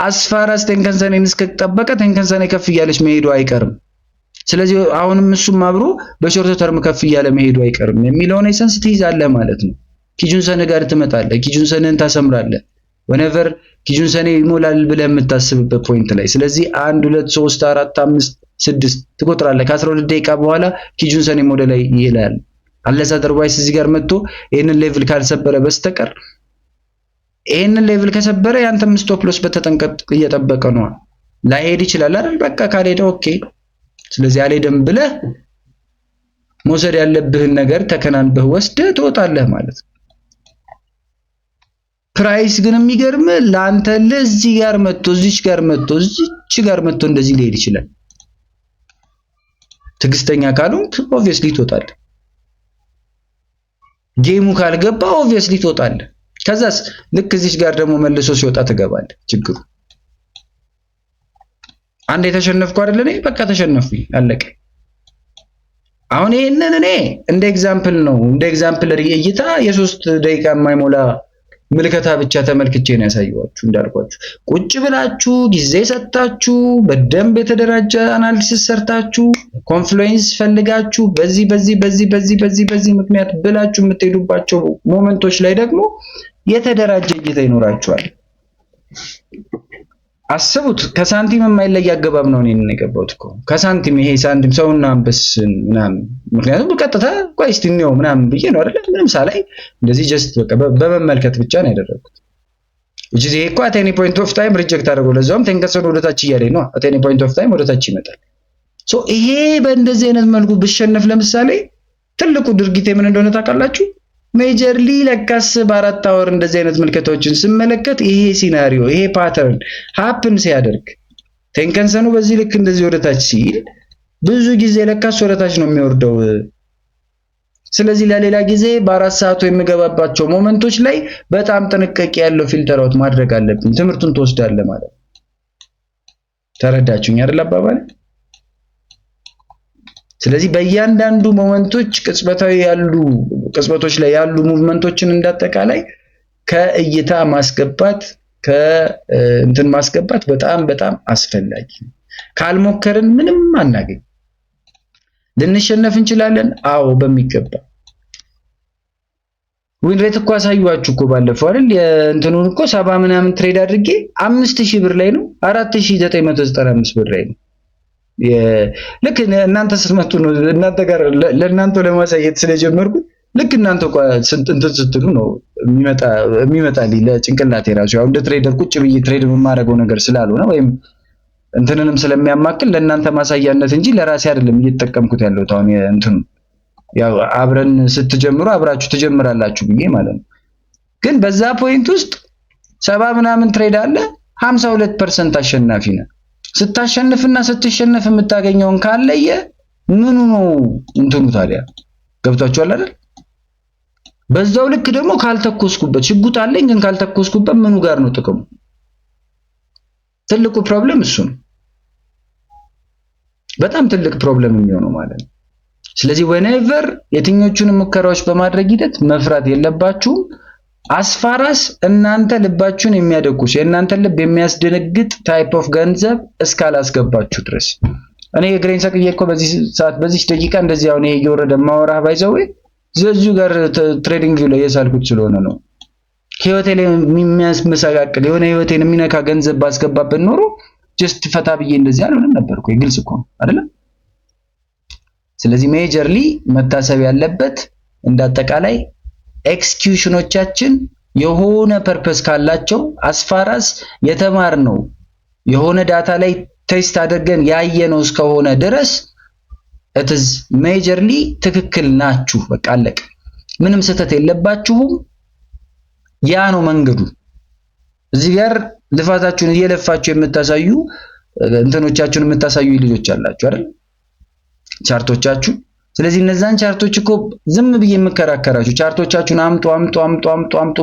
አስፋራስ ቴንከንሰንን እስከተጠበቀ ቴንከንሰን ከፍ እያለች መሄዱ አይቀርም። ስለዚህ አሁንም እሱም አብሮ በሾርት ተርም ከፍ እያለ መሄዱ አይቀርም የሚለውን ኤሰንስ ትይዛለህ ማለት ነው። ኪጁንሰን ጋር ትመጣለህ፣ ኪጁንሰንን ታሰምራለህ whenever ኪጁንሰን ይሞላል ብለህ የምታስብበት ፖይንት ላይ። ስለዚህ 1 2 3 4 5 6 ትቆጥራለህ። ከ12 ደቂቃ በኋላ ኪጁንሰን ሞዴል ላይ ይላል። አለዛ አዘርዋይስ እዚህ ጋር መጥቶ ይሄንን ሌቭል ካልሰበረ በስተቀር ይሄንን ሌቭል ከሰበረ ያንተም ስቶፕ ሎስ በተጠንቀቅ እየጠበቀ ነው። ላይሄድ ይችላል አይደል? በቃ ካልሄደ ኦኬ። ስለዚህ አልሄድም ብለህ መውሰድ ያለብህን ነገር ተከናንበህ ወስደህ ትወጣለህ ማለት ነው። ፕራይስ ግን የሚገርም ለአንተ ለዚህ ጋር መጥቶ እዚች ጋር መጥቶ እንደዚህ ሊሄድ ይችላል። ትግስተኛ ካልሆንክ ኦብቪየስሊ ትወጣለህ። ጌሙ ካልገባ ኦብቪየስሊ ትወጣለህ። ከዛስ ልክ እዚች ጋር ደግሞ መልሶ ሲወጣ ትገባለህ። ችግሩ አንዴ ተሸነፍኩ አይደል? እኔ በቃ ተሸነፍኩኝ፣ አለቀ። አሁን ይሄንን እኔ እንደ ኤግዛምፕል ነው እንደ ኤግዛምፕል እይታ የ3 ደቂቃ የማይሞላ ምልከታ ብቻ ተመልክቼ ነው ያሳየኋችሁ። እንዳልኳችሁ ቁጭ ብላችሁ ጊዜ ሰጣችሁ በደንብ የተደራጀ አናሊሲስ ሰርታችሁ ኮንፍሉዌንስ ፈልጋችሁ በዚህ ምክንያት ብላችሁ የምትሄዱባቸው ሞመንቶች ላይ ደግሞ የተደራጀ እይታ ይኖራችኋል። አስቡት፣ ከሳንቲም የማይለይ አገባብ ነው እኔን የገባሁት እኮ ከሳንቲም ይሄ ሳንቲም ሰውና አንበስን ምናምን። ምክንያቱም በቀጥታ ቆይ እስቲ ነው ምናምን ብዬ ነው አይደል? ምንም ሳላይ እንደዚህ ጀስት በቃ በመመልከት ብቻ ነው ያደረኩት። እጂ ይሄ እኮ at any point of time ሪጀክት አድርገው ለዛውም ተንከሰሉ ወደታች እያለኝ ነው። at any point of time ወደታች ይመጣል። ሶ ይሄ በእንደዚህ አይነት መልኩ ብሸነፍ ለምሳሌ ትልቁ ድርጊቴ ምን እንደሆነ ታውቃላችሁ? ሜጀርሊ ለካስ በአራት አወር እንደዚህ አይነት ምልከታዎችን ስመለከት ይሄ ሲናሪዮ ይሄ ፓተርን ሃፕን ሲያደርግ ቴንከንሰኑ በዚህ ልክ እንደዚህ ወደታች ሲል ብዙ ጊዜ ለካስ ወደታች ነው የሚወርደው። ስለዚህ ለሌላ ጊዜ በአራት ሰዓቱ የምገባባቸው ሞመንቶች ላይ በጣም ጥንቃቄ ያለው ፊልተር አውት ማድረግ አለብኝ። ትምህርቱን ትወስዳለህ ማለት ነው። ተረዳችሁኝ አይደል አባባል? ስለዚህ በእያንዳንዱ ሞመንቶች ቅጽበቶች ላይ ያሉ ሙቭመንቶችን እንዳጠቃላይ ከእይታ ማስገባት ማስገባት በጣም አስፈላጊ ነው። ካልሞከርን ምንም አናገኝ። ልንሸነፍ እንችላለን። አዎ በሚገባ ዊን ሬት እኮ አሳዩዋችሁ እኮ ባለፈው አይደል? የእንትኑን እኮ 70 ምናምን ትሬድ አድርጌ 5000 ብር ላይ ነው 4995 ብር ላይ ነው። ልክ እናንተ ስትመጡ ነው እናንተ ጋር ለእናንተ ለማሳየት ስለጀመርኩት ልክ እናንተ እንትን ስትሉ ነው የሚመጣልኝ ለጭንቅላቴ ራሱ ያው እንደ ትሬደር ቁጭ ብዬ ትሬድ የማደርገው ነገር ስላልሆነ ወይም እንትንንም ስለሚያማክል ለእናንተ ማሳያነት እንጂ ለራሴ አይደለም እየተጠቀምኩት ያለው። ታውን እንትን ያው አብረን ስትጀምሩ አብራችሁ ትጀምራላችሁ ብዬ ማለት ነው። ግን በዛ ፖይንት ውስጥ 70 ምናምን ትሬድ አለ 52% አሸናፊ ነው። ስታሸንፍና ስትሸነፍ የምታገኘውን ካለየ ምኑ ነው እንትኑ ታዲያ? ገብታችኋል አይደል? በዛው ልክ ደግሞ ካልተኮስኩበት ሽጉጥ አለኝ ግን ካልተኮስኩበት ምኑ ጋር ነው ጥቅሙ? ትልቁ ፕሮብሌም እሱ ነው። በጣም ትልቅ ፕሮብሌም የሚሆነው ማለት ነው። ስለዚህ whenever የትኞቹንም ሙከራዎች በማድረግ ሂደት መፍራት የለባችሁም። አስፋራስ እናንተ ልባችሁን የሚያደቁስ የእናንተ ልብ የሚያስደነግጥ ታይፕ ኦፍ ገንዘብ እስካላስገባችሁ ድረስ እኔ የግሬን ሰቅዬ እኮ በዚህ ሰዓት በዚህ ደቂቃ እንደዚህ አሁን ይሄ እየወረደ ማወራህ ባይዘው ዘዙ ጋር ትሬዲንግ ቪው ላይ የሳልኩት ስለሆነ ነው። ህይወቴ ላይ የሚያስመሰቃቅል የሆነ ህይወቴን የሚነካ ገንዘብ ባስገባበት ኖሮ ጀስት ፈታ ብዬ እንደዚህ አልሆነም ነበርኩ። ግልጽ እኮ ነው አይደል? ስለዚህ ሜጀርሊ መታሰብ ያለበት እንዳጠቃላይ ኤክስኪዩሽኖቻችን የሆነ ፐርፐስ ካላቸው አስፋራስ የተማርነው የሆነ ዳታ ላይ ቴስት አድርገን ያየነው እስከሆነ ድረስ it is majorly ትክክል ናችሁ። በቃ አለቀ። ምንም ስህተት የለባችሁም። ያ ነው መንገዱ። እዚህ ጋር ልፋታችሁን እየለፋችሁ የምታሳዩ እንትኖቻችሁን የምታሳዩ ልጆች አላችሁ አይደል? ቻርቶቻችሁ። ስለዚህ እነዛን ቻርቶች እኮ ዝም ብዬ የምከራከራችሁ ቻርቶቻችሁን አምጡ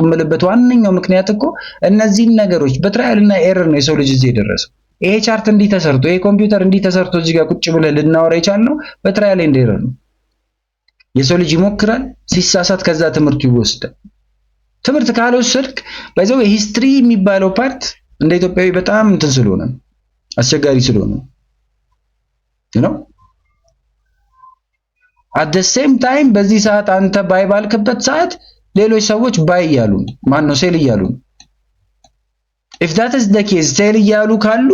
የምልበት ዋነኛው ምክንያት እኮ እነዚህን ነገሮች በትራያል እና ኤረር ነው የሰው ልጅ እዚህ የደረሰው። ይሄ ቻርት እንዲህ ተሰርቶ ይሄ ኮምፒውተር እንዲህ ተሰርቶ እዚህ ጋር ቁጭ ብለን ልናወራ የቻልነው በትራያል ኤንድ ኤረር ነው። የሰው ልጅ ይሞክራል፣ ሲሳሳት ከዛ ትምህርቱ ይወስዳል። ትምህርት ካልወሰድክ በዛው ሂስትሪ የሚባለው ፓርት እንደ ኢትዮጵያዊ በጣም እንትን ስለሆነ አስቸጋሪ ስለሆነ ነው። at the same time በዚህ ሰዓት አንተ ባይ ባልክበት ሰዓት ሌሎች ሰዎች ባይ እያሉ ማን ነው ሴል እያሉ if that is the case ሴል እያሉ ካሉ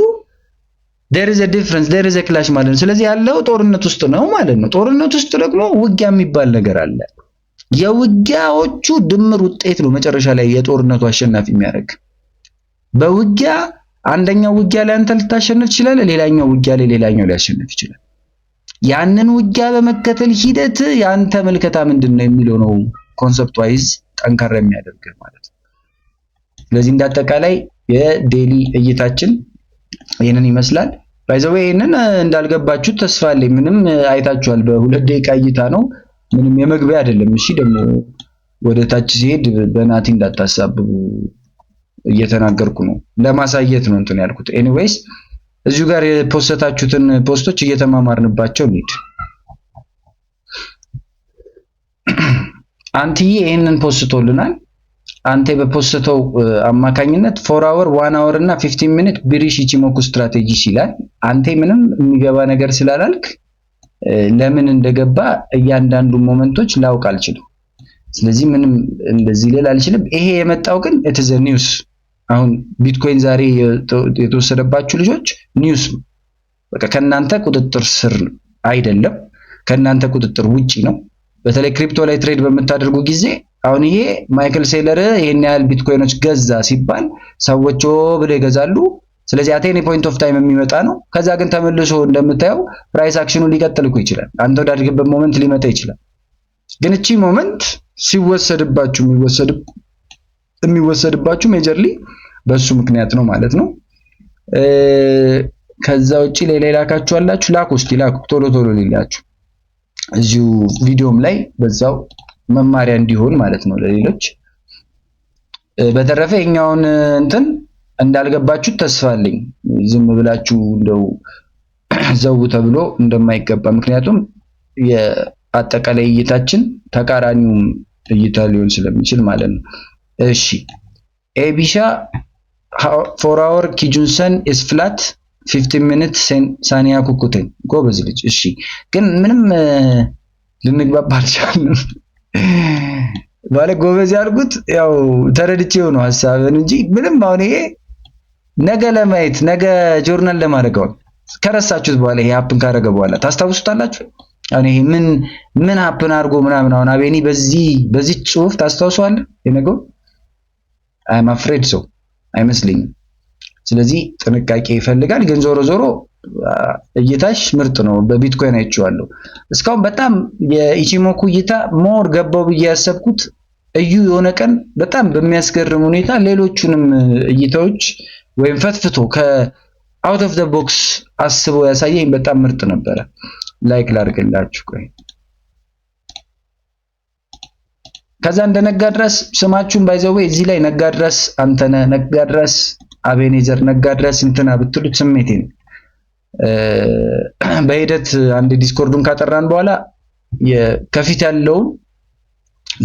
there is a difference there is a clash ማለት ነው። ስለዚህ ያለው ጦርነት ውስጥ ነው ማለት ነው። ጦርነት ውስጥ ደግሞ ውጊያ የሚባል ነገር አለ። የውጊያዎቹ ድምር ውጤት ነው መጨረሻ ላይ የጦርነቱ አሸናፊ የሚያደርግ። በውጊያ አንደኛው ውጊያ ላይ አንተ ልታሸንፍ ይችላል፣ ሌላኛው ውጊያ ላይ ሌላኛው ሊያሸንፍ ይችላል። ያንን ውጊያ በመከተል ሂደት ያንተ መልከታ ምንድነው የሚለው ነው ኮንሰፕት ዋይዝ ጠንካራ የሚያደርግ ማለት ነው። ስለዚህ እንዳጠቃላይ የዴሊ እይታችን ይሄንን ይመስላል። ባይ ዘ ዌይ ይሄንን እንዳልገባችሁ ተስፋ አለኝ። ምንም አይታችኋል። በሁለት ደቂቃ እይታ ነው፣ ምንም የመግቢያ አይደለም። እሺ ደግሞ ወደ ታች ሲሄድ በናቲ እንዳታሳብቡ እየተናገርኩ ነው፣ ለማሳየት ነው እንትን ያልኩት። ኤኒዌይስ እዚሁ ጋር የፖስታችሁትን ፖስቶች እየተማማርንባቸው እንሂድ። አንትዬ ይሄንን ፖስቶልናል። አንተ በፖስተው አማካኝነት 4 hour 1 hour እና 15 minute ብሪሽ ኢቺሞኩ ስትራቴጂ ይላል። አንተ ምንም የሚገባ ነገር ስላላልክ ለምን እንደገባ እያንዳንዱ ሞመንቶች ላውቅ አልችልም። ስለዚህ ምንም እንደዚህ ሌላ አልችልም። ይሄ የመጣው ግን it is a news። አሁን ቢትኮይን ዛሬ የተወሰደባችሁ ልጆች ኒውስ በቃ ከናንተ ቁጥጥር ስር አይደለም፣ ከናንተ ቁጥጥር ውጪ ነው። በተለይ ክሪፕቶ ላይ ትሬድ በምታደርጉ ጊዜ አሁን ይሄ ማይክል ሴለር ይሄን ያህል ቢትኮይኖች ገዛ ሲባል ሰዎች ብለው ይገዛሉ። ስለዚህ አቴኒ ፖይንት ኦፍ ታይም የሚመጣ ነው። ከዛ ግን ተመልሶ እንደምታየው ፕራይስ አክሽኑ ሊቀጥል እኮ ይችላል። አንተ ወዳድግበት ሞመንት ሊመጣ ይችላል። ግን እቺ ሞመንት የሚወሰድባችሁ ሜጀርሊ በሱ ምክንያት ነው ማለት ነው። ከዛ ውጪ ሌላ ላካችሁ አላችሁ ላኩ፣ እስቲ ላኩ ቶሎ ሊላችሁ እዚሁ ቪዲዮም ላይ በዛው መማሪያ እንዲሆን ማለት ነው ለሌሎች። በተረፈ የኛውን እንትን እንዳልገባችሁ ተስፋ አለኝ። ዝም ብላችሁ እንደው ዘው ተብሎ እንደማይገባ፣ ምክንያቱም የአጠቃላይ እይታችን ተቃራኒው እይታ ሊሆን ስለሚችል ማለት ነው። እሺ ኤቢሻ 4 hour ኪጁንሰን is flat 15 minutes ሳኒያ ኩኩቴን ጎበዝ ልጅ። እሺ ግን ምንም ልንግባባ አልቻልንም ማለት ጎበዝ ያልኩት ያው ተረድቼው ነው ሐሳብን እንጂ ምንም አሁን ይሄ ነገ ለማየት ነገ ጆርናል ለማድረግ ከረሳችሁት በኋላ ይሄ ሀፕን ካደረገ በኋላ ታስታውሱታላችሁ። አሁን ይሄ ምን ሀፕን አድርጎ ምናምን አሁን አቤኒ በዚህ ጽሁፍ ታስታውሷል የነገው I'm afraid so አይመስልኝም። ስለዚህ ጥንቃቄ ይፈልጋል። ግን ዞሮ እይታሽ ምርጥ ነው። በቢትኮይን አይቼዋለሁ እስካሁን በጣም የኢቺሞኩ እይታ ሞር ገባው ብዬ ያሰብኩት እዩ የሆነ ቀን በጣም በሚያስገርም ሁኔታ ሌሎቹንም እይታዎች ወይም ፈትፍቶ ከአውት ኦፍ ዘ ቦክስ አስቦ ያሳየኝ በጣም ምርጥ ነበረ። ላይክ ላድርግላችሁ። ቆይ ከዛ እንደነጋድራስ ስማችሁን ባይዘው እዚህ ላይ ነጋድራስ አንተነህ ነጋድራስ አቤኔዘር ነጋድራስ እንትና ብትሉት ስሜቴ ነው። በሂደት አንድ ዲስኮርዱን ካጠራን በኋላ ከፊት ያለውን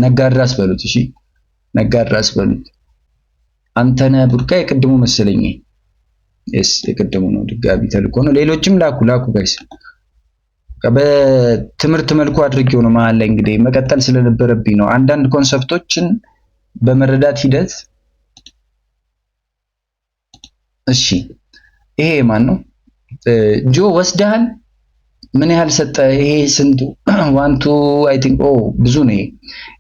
ነጋድራስ በሉት። እሺ ነጋድራስ በሉት። አንተነህ ቡርቃ የቅድሙ መሰለኝ። የቅድሙ ነው፣ ድጋሚ ተልኮ ነው። ሌሎችም ላኩ ጋይስ። በትምህርት መልኩ አድርጌው ነው መሀል ላይ እንግዲህ መቀጠል ስለነበረብኝ ነው አንዳንድ ኮንሰፕቶችን በመረዳት ሂደት። እሺ ይሄ ማን ነው? ጆ ወስደሃል? ምን ያህል ሰጠ? ይሄ ስንቱ? 1 2 አይ ቲንክ ብዙ ነው።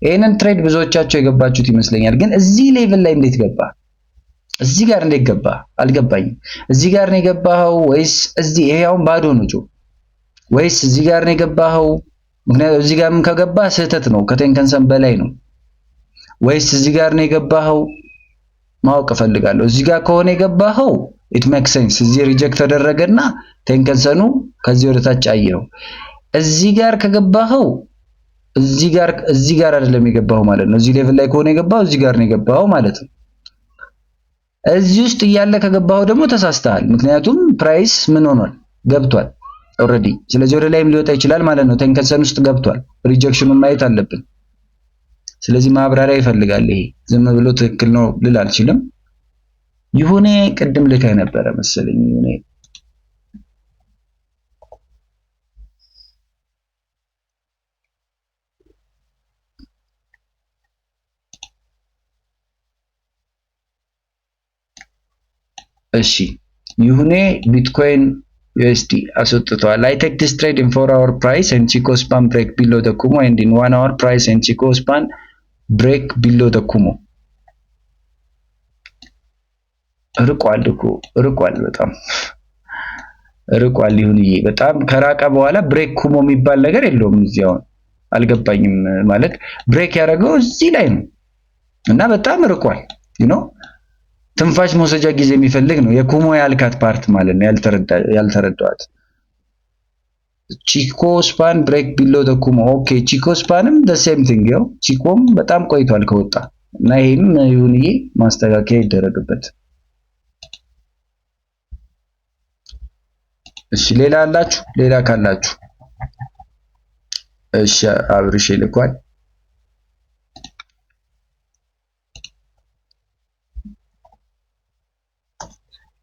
ይሄንን ትሬድ ብዙዎቻቸው የገባችሁት ይመስለኛል። ግን እዚህ ሌቭል ላይ እንዴት ገባ? እዚህ ጋር እንዴት ገባ? አልገባኝም። እዚህ ጋር ነው የገባኸው ወይስ እዚህ? ይሄ አሁን ባዶ ነው ጆ፣ ወይስ እዚህ ጋር ነው የገባኸው? ምክንያቱም እዚህ ጋር ምን ከገባ ስህተት ነው፣ ከቴንከንሰን በላይ ነው። ወይስ እዚህ ጋር ነው የገባኸው? ማወቅ እፈልጋለሁ። እዚህ ጋር ከሆነ የገባኸው it makes sense። እዚህ ሪጀክት ተደረገና ቴንከንሰኑ ከዚህ ወደ ታች አየው። እዚህ ጋር ከገባኸው እዚህ ጋር አይደለም የገባኸው ማለት ነው። እዚህ ሌቭል ላይ ከሆነ የገባኸው እዚህ ጋር ነው የገባኸው ማለት ነው። እዚህ ውስጥ እያለ ከገባኸው ደግሞ ተሳስተሃል። ምክንያቱም ፕራይስ ምን ሆኗል? ገብቷል ኦሬዲ። ስለዚህ ወደ ላይም ሊወጣ ይችላል ማለት ነው። ቴንከንሰን ውስጥ ገብቷል። ሪጀክሽኑን ማየት አለብን። ስለዚህ ማብራሪያ ይፈልጋል። ይሄ ዝም ብሎ ትክክል ነው ልል አልችልም። ይሁኔ ቅድም ልከህ ነበረ መሰለኝ። ይሁኔ እሺ ይሁኔ ቢትኮይን USD አስወጥቷል። I take this trade in 4 hour price and Chico span break below the Kumo and in 1 hour price and Chico span break below the Kumo። ርቋል እኮ ርቋል፣ በጣም ርቋል። ይሁንዬ በጣም ከራቀ በኋላ ብሬክ ኩሞ የሚባል ነገር የለውም። እዚህ አሁን አልገባኝም ማለት ብሬክ ያደረገው እዚህ ላይ ነው እና በጣም ርቋል። ትንፋሽ መውሰጃ ጊዜ የሚፈልግ ነው። የኩሞ ያልካት ፓርት ማለት ነው ያልተረዳዋት። ቺኮ ስፓን ብሬክ ቢሎ ደ ኩሞ። ኦኬ ቺኮ ስፓንም the same thing ያው ቺኮም በጣም ቆይቷል ከወጣ እና ይሄም ይሁንዬ ማስተካከያ ይደረግበት። እሺ ሌላ አላችሁ? ሌላ ካላችሁ እሺ አብርሽ ልኳል።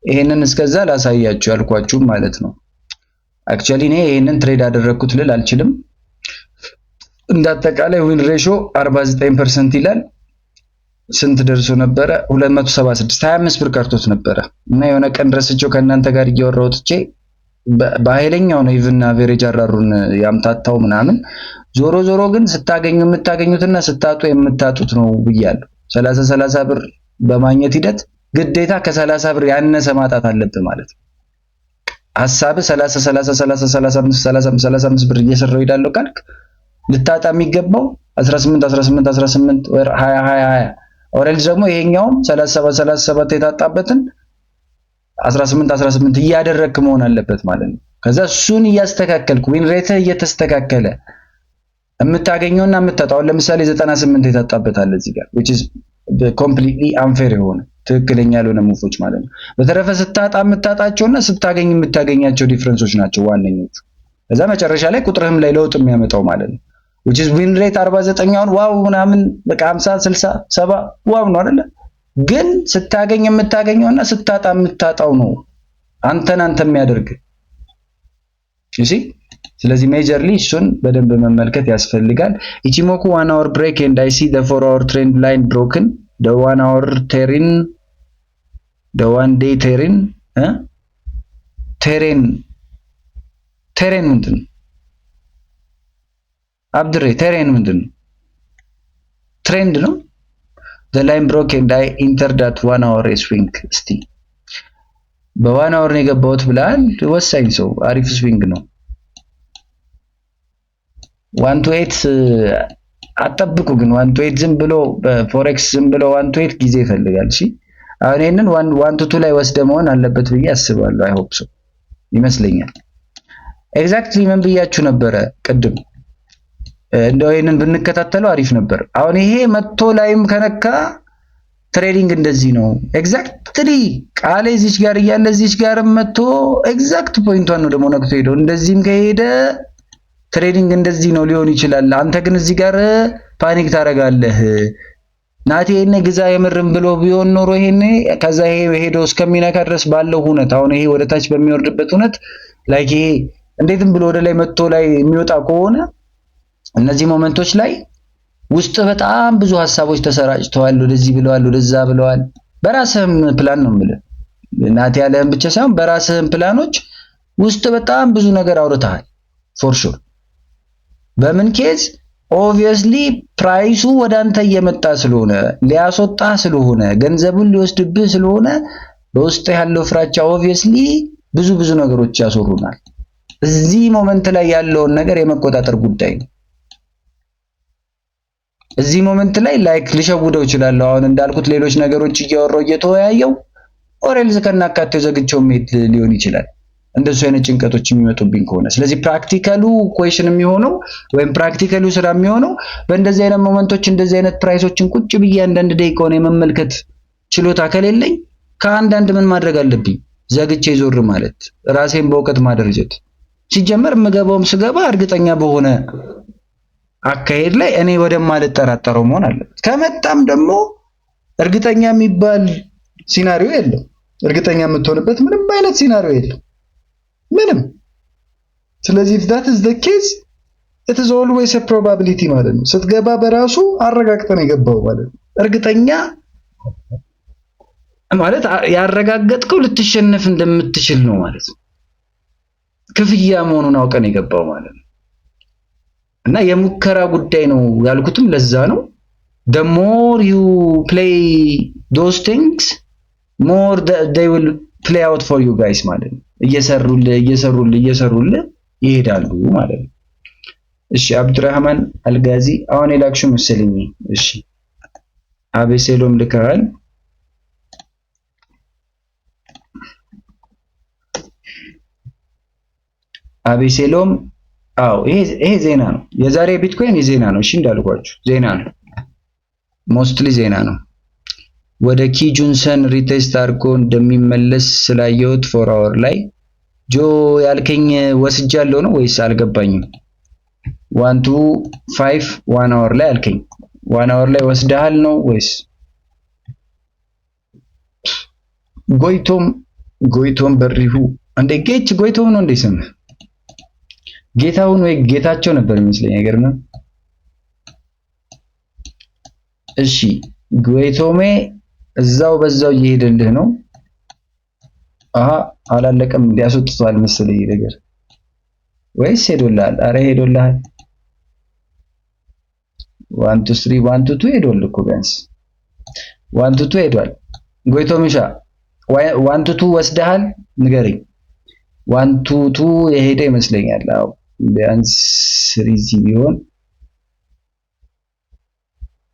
ይሄንን እስከዛ ላሳያችሁ ያልኳችሁ ማለት ነው። አክቹአሊ እኔ ይሄንን ትሬድ አደረኩት ልል አልችልም። እንዳጠቃላይ ዊን ሬሾ 49% ይላል። ስንት ደርሶ ነበረ? 276 25 ብር ቀርቶት ነበረ እና የሆነ ቀን ረስቼው ከእናንተ ጋር እያወራሁት በኃይለኛው ነው ኢቭን አቨሬጅ አራሩን ያምታታው ምናምን። ዞሮ ዞሮ ግን ስታገኙ የምታገኙትና ስታጡ የምታጡት ነው ብያለሁ። 30 ብር በማግኘት ሂደት ግዴታ ከ30 ብር ያነሰ ማጣት አለብህ ማለት ነው። ሐሳብ 35 ብር እየሰራው ሄዳለሁ ካልክ ልታጣ የሚገባው 18 ወር 20 ኦሬንጅ ደግሞ ይሄኛውም 37 የታጣበትን 18 እያደረግክ መሆን አለበት ማለት ነው። ከዛ እሱን እያስተካከልክ ዊን ሬትህ እየተስተካከለ የምታገኘውና የምታጣው ለምሳሌ 98 የታጣበት አለ እዚህ ጋር which is completely unfair የሆነ ትክክለኛ ያልሆነ ሙፎች ማለት ነው። በተረፈ ስታጣ የምታጣቸውና ስታገኝ የምታገኛቸው ዲፈረንሶች ናቸው ዋነኞቹ። ከዛ መጨረሻ ላይ ቁጥርህም ላይ ለውጥ የሚያመጣው ማለት ነው which is win rate 49 ዋው ምናምን በቃ 50 60 70 ዋው ነው አይደለ? ግን ስታገኝ የምታገኘውና ስታጣ የምታጣው ነው አንተ የሚያደርግ እሺ። ስለዚህ ሜጀርሊ እሱን በደንብ መመልከት ያስፈልጋል። ኢቺሞኩ 1 hour break and I see the 4 hour trend line broken, the 1 hour terrain, the 1 day terrain ምንድን ነው? አብድሬ ቴሬን ምንድን ነው? ትሬንድ ነው። the line broke and I entered that 1 hour swing። እስቲ በ1 hour ነው የገባሁት ብላል። ወሳኝ ሰው አሪፍ ስዊንግ ነው። 1 to 8 አጠብቁ። ግን 1 to 8 ዝም ብሎ በፎሬክስ ዝም ብሎ 1 to 8 ጊዜ ይፈልጋል። እሺ አሁን ይሄንን 1 to 2 ላይ ወስደ መሆን አለበት ብዬ አስባለሁ። አይ ሆፕ ሶ ይመስለኛል። ኤግዛክትሊ ምን ብያችሁ ነበረ ቅድም? እንደው ይሄንን ብንከታተለው አሪፍ ነበር። አሁን ይሄ መጥቶ ላይም ከነካ ትሬዲንግ እንደዚህ ነው። ኤግዛክትሊ ቃሌ እዚች ጋር እያለ እዚች ጋርም መጥቶ ኤግዛክት ፖይንቷን ነው ደግሞ ነክቶ ሄዶ እንደዚህም ከሄደ ትሬዲንግ እንደዚህ ነው ሊሆን ይችላል። አንተ ግን እዚህ ጋር ፓኒክ ታረጋለህ። ናቲ ይሄን ግዛ የምርም ብሎ ቢሆን ኖሮ ይሄን ከዛ ይሄ ሄዶ እስከሚነካ ድረስ ባለው ሁነት አሁን ይሄ ወደ ታች በሚወርድበት ሁነት ላይክ ይሄ እንዴትም ብሎ ወደ ላይ መጥቶ ላይ የሚወጣ ከሆነ እነዚህ ሞመንቶች ላይ ውስጥ በጣም ብዙ ሐሳቦች ተሰራጭተዋል። ወደዚህ ብለዋል፣ ወደዛ ብለዋል። በራስህም ፕላን ነው የምልህ ናቲ ያለህም ብቻ ሳይሆን በራስህም ፕላኖች ውስጥ በጣም ብዙ ነገር አውርተሃል ፎር ሹር። በምን ኬዝ ኦብቪየስሊ ፕራይሱ ወደ አንተ እየመጣ ስለሆነ ሊያስወጣ ስለሆነ ገንዘቡን ሊወስድብህ ስለሆነ በውስጥ ያለው ፍራቻ ኦብቪየስሊ ብዙ ነገሮች ያስወሩናል። እዚህ ሞመንት ላይ ያለውን ነገር የመቆጣጠር ጉዳይ ነው። እዚህ ሞመንት ላይ ላይክ ልሸውደው ይችላል። አሁን እንዳልኩት ሌሎች ነገሮች እያወራው እየተወያየው ኦሬልዝ ከናካቴው ዘግቼው ሜት ሊሆን ይችላል እንደሱ አይነት ጭንቀቶች የሚመጡብኝ ከሆነ። ስለዚህ ፕራክቲካሉ ኩዌሽን የሚሆነው ወይም ፕራክቲካሉ ስራ የሚሆነው በእንደዚህ አይነት ሞመንቶች እንደዚህ አይነት ፕራይሶችን ቁጭ ብዬ አንዳንድ ደቂቃውን የመመልከት ችሎታ ከሌለኝ ከአንዳንድ ምን ማድረግ አለብኝ? ዘግቼ ዞር ማለት፣ ራሴን በእውቀት ማደረጀት። ሲጀመር የምገባውም ስገባ እርግጠኛ በሆነ አካሄድ ላይ እኔ ወደማልጠራጠረው መሆን አለበት። ከመጣም ደግሞ እርግጠኛ የሚባል ሲናሪዮ የለም። እርግጠኛ የምትሆንበት ምንም አይነት ሲናሪዮ የለም ምንም። ስለዚህ if that is the case it is always a probability ማለት ነው። ስትገባ በራሱ አረጋግጠን የገባው ማለት ነው። እርግጠኛ ማለት ያረጋገጥከው ልትሸነፍ እንደምትችል ነው ማለት ነው። ክፍያ መሆኑን አውቀን የገባው ማለት ነው። እና የሙከራ ጉዳይ ነው ያልኩትም ለዛ ነው። the more you play those things more they will play out for you guys ማለት ነው። እየሰሩልህ ይሄዳሉ ማለት ነው። እሺ አብዱራህማን አልጋዚ አሁን የላክሽው መሰለኝ። እሺ አቤሴሎም ልከሃል። አቤሴሎም አዎ ይሄ ዜና ነው። የዛሬ ቢትኮይን የዜና ነው። እሺ እንዳልኳችሁ ዜና ነው። ሞስትሊ ዜና ነው። ወደ ኪጁንሰን ሪቴስት አድርጎ እንደሚመለስ ስላየሁት 4 hour ላይ ጆ ያልከኝ ወስጃለሁ ነው ወይስ አልገባኝም? 1 to 5 1 hour ላይ አልከኝ። 1 hour ላይ ወስደሃል ነው ወይስ? ጎይቶም ጎይቶም በሪሁ እንደ ጌች ጎይቶም ነው እንደ ስም ጌታውን ወይ ጌታቸው ነበር የሚመስለኝ አይገርምም? እሺ ጎይቶሜ እዛው በዛው እየሄደልህ ነው። አሃ አላለቀም እንዲያስወጥቷል መሰለኝ ነገር ወይስ ሄዶልሃል? አረ ሄዶልሃል። 1 2 3 1 2 ሄዷል እኮ ቢያንስ 1 2 ሄዷል። ጎይቶምሻ 1 2 ወስደሃል? ንገረኝ። 1 2 የሄደ ይመስለኛል። አዎ ቢያንስ 3 ቢሆን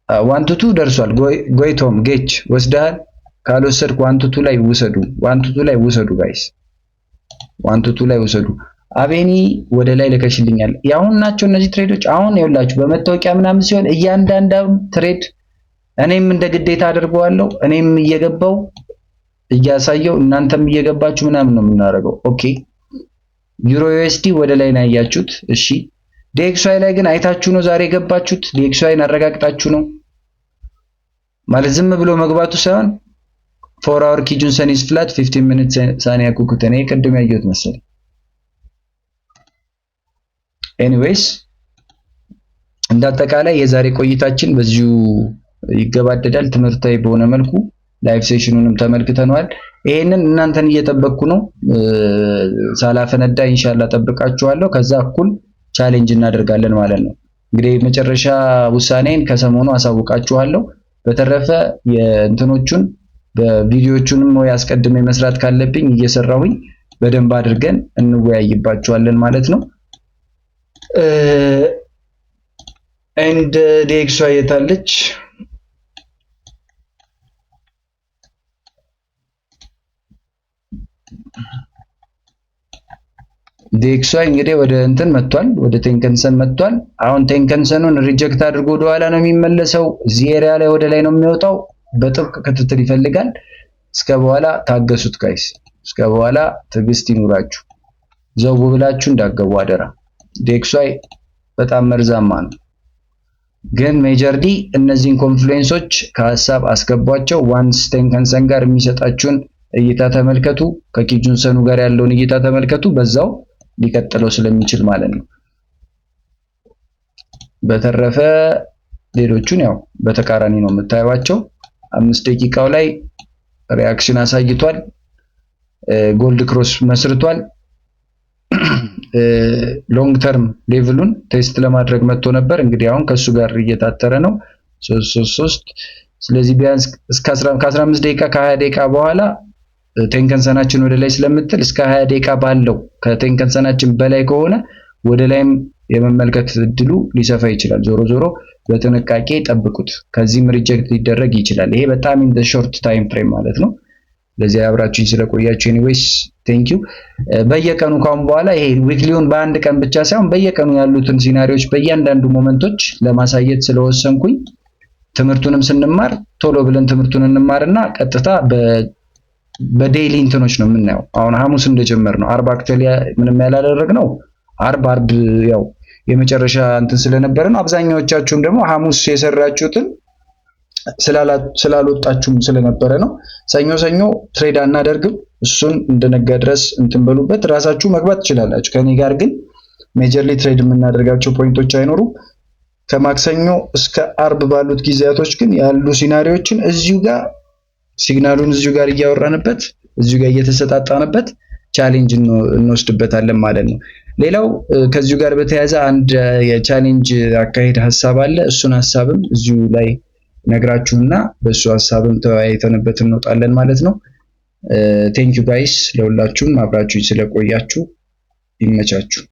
1 2 ደርሷል። ጎይቶም ጌች ወስደሃል? ካልወሰድክ 1 2 ላይ ውሰዱ። 1 2 ላይ ውሰዱ ጋይስ 1 2 ላይ ውሰዱ። አቤኒ ወደ ላይ ልከሽልኛል። ያሁን ናቸው እነዚህ ትሬዶች። አሁን ይኸውላችሁ በመታወቂያ ምናምን ሲሆን እያንዳንዳውን ትሬድ እኔም እንደ ግዴታ አድርገዋለሁ። እኔም እየገባው እያሳየው እናንተም እየገባችሁ ምናምን ነው የምናደርገው። ኦኬ ዩሮ ዩኤስዲ ወደ ላይ ነው ያያችሁት። እሺ ዲኤክስዋይ ላይ ግን አይታችሁ ነው ዛሬ የገባችሁት። ዲኤክስዋይን አረጋግጣችሁ ነው ማለት ዝም ብሎ መግባቱ ሳይሆን 4 hour ኪጁን ሰኒስ ፍላት 15 minutes ሳኒያ ኩኩተኔ ቅድም ያየሁት መሰለኝ። ኤኒዌይስ እንዳጠቃላይ የዛሬ ቆይታችን በዚሁ ይገባደዳል። ትምህርታዊ በሆነ መልኩ ላይቭ ሴሽኑንም ተመልክተናል። ይሄንን እናንተን እየጠበቅኩ ነው። ሳላፈነዳ ኢንሻአላህ ጠብቃችኋለሁ። ከዛ እኩል ቻሌንጅ እናደርጋለን ማለት ነው። እንግዲህ መጨረሻ ውሳኔን ከሰሞኑ አሳውቃችኋለሁ። በተረፈ የእንትኖቹን በቪዲዮቹንም ወይ አስቀድሜ መስራት ካለብኝ እየሰራሁኝ በደንብ አድርገን እንወያይባቸዋለን ማለት ነው። ኤንድ ዲኤክስዋይ የታለች? ዲኤክስዋይ እንግዲህ ወደ እንትን መጥቷል፣ ወደ ቴንከንሰን መጥቷል። አሁን ቴንከንሰኑን ሪጀክት አድርጎ ወደ ኋላ ነው የሚመለሰው። እዚህ ኤሪያ ላይ ወደ ላይ ነው የሚወጣው። በጥብቅ ክትትል ይፈልጋል። እስከ በኋላ ታገሱት ጋይስ፣ እስከ በኋላ ትዕግስት ይኑራችሁ። ዘው ብላችሁ እንዳገቡ አደራ። ዲኤክስዋይ በጣም መርዛማ ነው፣ ግን ሜጀር ዲ እነዚህን ኮንፍሉዌንሶች ከሀሳብ አስገቧቸው። ዋንስ ቴንከንሰን ጋር የሚሰጣችሁን እይታ ተመልከቱ፣ ከኪጁንሰኑ ጋር ያለውን እይታ ተመልከቱ። በዛው ሊቀጥለው ስለሚችል ማለት ነው። በተረፈ ሌሎቹን ያው በተቃራኒ ነው የምታዩዋቸው። 5 ደቂቃው ላይ ሪአክሽን አሳይቷል። ጎልድ ክሮስ መስርቷል። ሎንግ ተርም ሌቭሉን ቴስት ለማድረግ መጥቶ ነበር። እንግዲህ አሁን ከሱ ጋር እየታተረ ነው 333። ስለዚህ ቢያንስ እስከ 15 ደቂቃ ከ20 ደቂቃ በኋላ ቴንከንሰናችን ወደ ላይ ስለምትል እስከ 20 ደቂቃ ባለው ከቴንከንሰናችን በላይ ከሆነ ወደ ላይም የመመልከት እድሉ ሊሰፋ ይችላል። ዞሮ ዞሮ በጥንቃቄ ጠብቁት። ከዚህም ሪጀክት ሊደረግ ይችላል። ይሄ በጣም ኢን ዘ ሾርት ታይም ፍሬም ማለት ነው። ለዚህ አብራችሁኝ ስለቆያችሁ ኤኒዌይስ ቴንክ ዩ። በየቀኑ ካሁን በኋላ ይሄ ዊክሊውን በአንድ ቀን ብቻ ሳይሆን በየቀኑ ያሉትን ሲናሪዮች በእያንዳንዱ ሞመንቶች ለማሳየት ስለወሰንኩኝ ትምህርቱንም ስንማር ቶሎ ብለን ትምህርቱን እንማርና ቀጥታ በዴይሊ እንትኖች ነው የምናየው። አሁን ሐሙስ እንደጀመር ነው። አርብ አክቹአሊ ምንም ያላደረግነው አርብ ያው የመጨረሻ እንትን ስለነበረ ነው። አብዛኛዎቻችሁም ደግሞ ሐሙስ የሰራችሁትን ስላልወጣችሁም ስለነበረ ነው። ሰኞ ትሬድ አናደርግም። እሱን እንደነጋ ድረስ እንትን በሉበት። ራሳችሁ መግባት ትችላላችሁ። ከኔ ጋር ግን ሜጀርሊ ትሬድ የምናደርጋቸው ፖይንቶች አይኖሩም። ከማክሰኞ እስከ አርብ ባሉት ጊዜያቶች ግን ያሉ ሲናሪዮችን እዚሁ ጋር ሲግናሉን እዚሁ ጋር እያወራንበት እዚሁ ጋር እየተሰጣጣንበት ቻሌንጅ እንወስድበታለን ማለት ነው። ሌላው ከዚሁ ጋር በተያያዘ አንድ የቻሌንጅ አካሄድ ሐሳብ አለ። እሱን ሐሳብም እዚሁ ላይ ነግራችሁና በሱ ሐሳብም ተወያይተንበት እንወጣለን ማለት ነው። ቴንክ ዩ ጋይስ፣ ለሁላችሁም አብራችሁኝ ስለቆያችሁ ይመቻችሁ።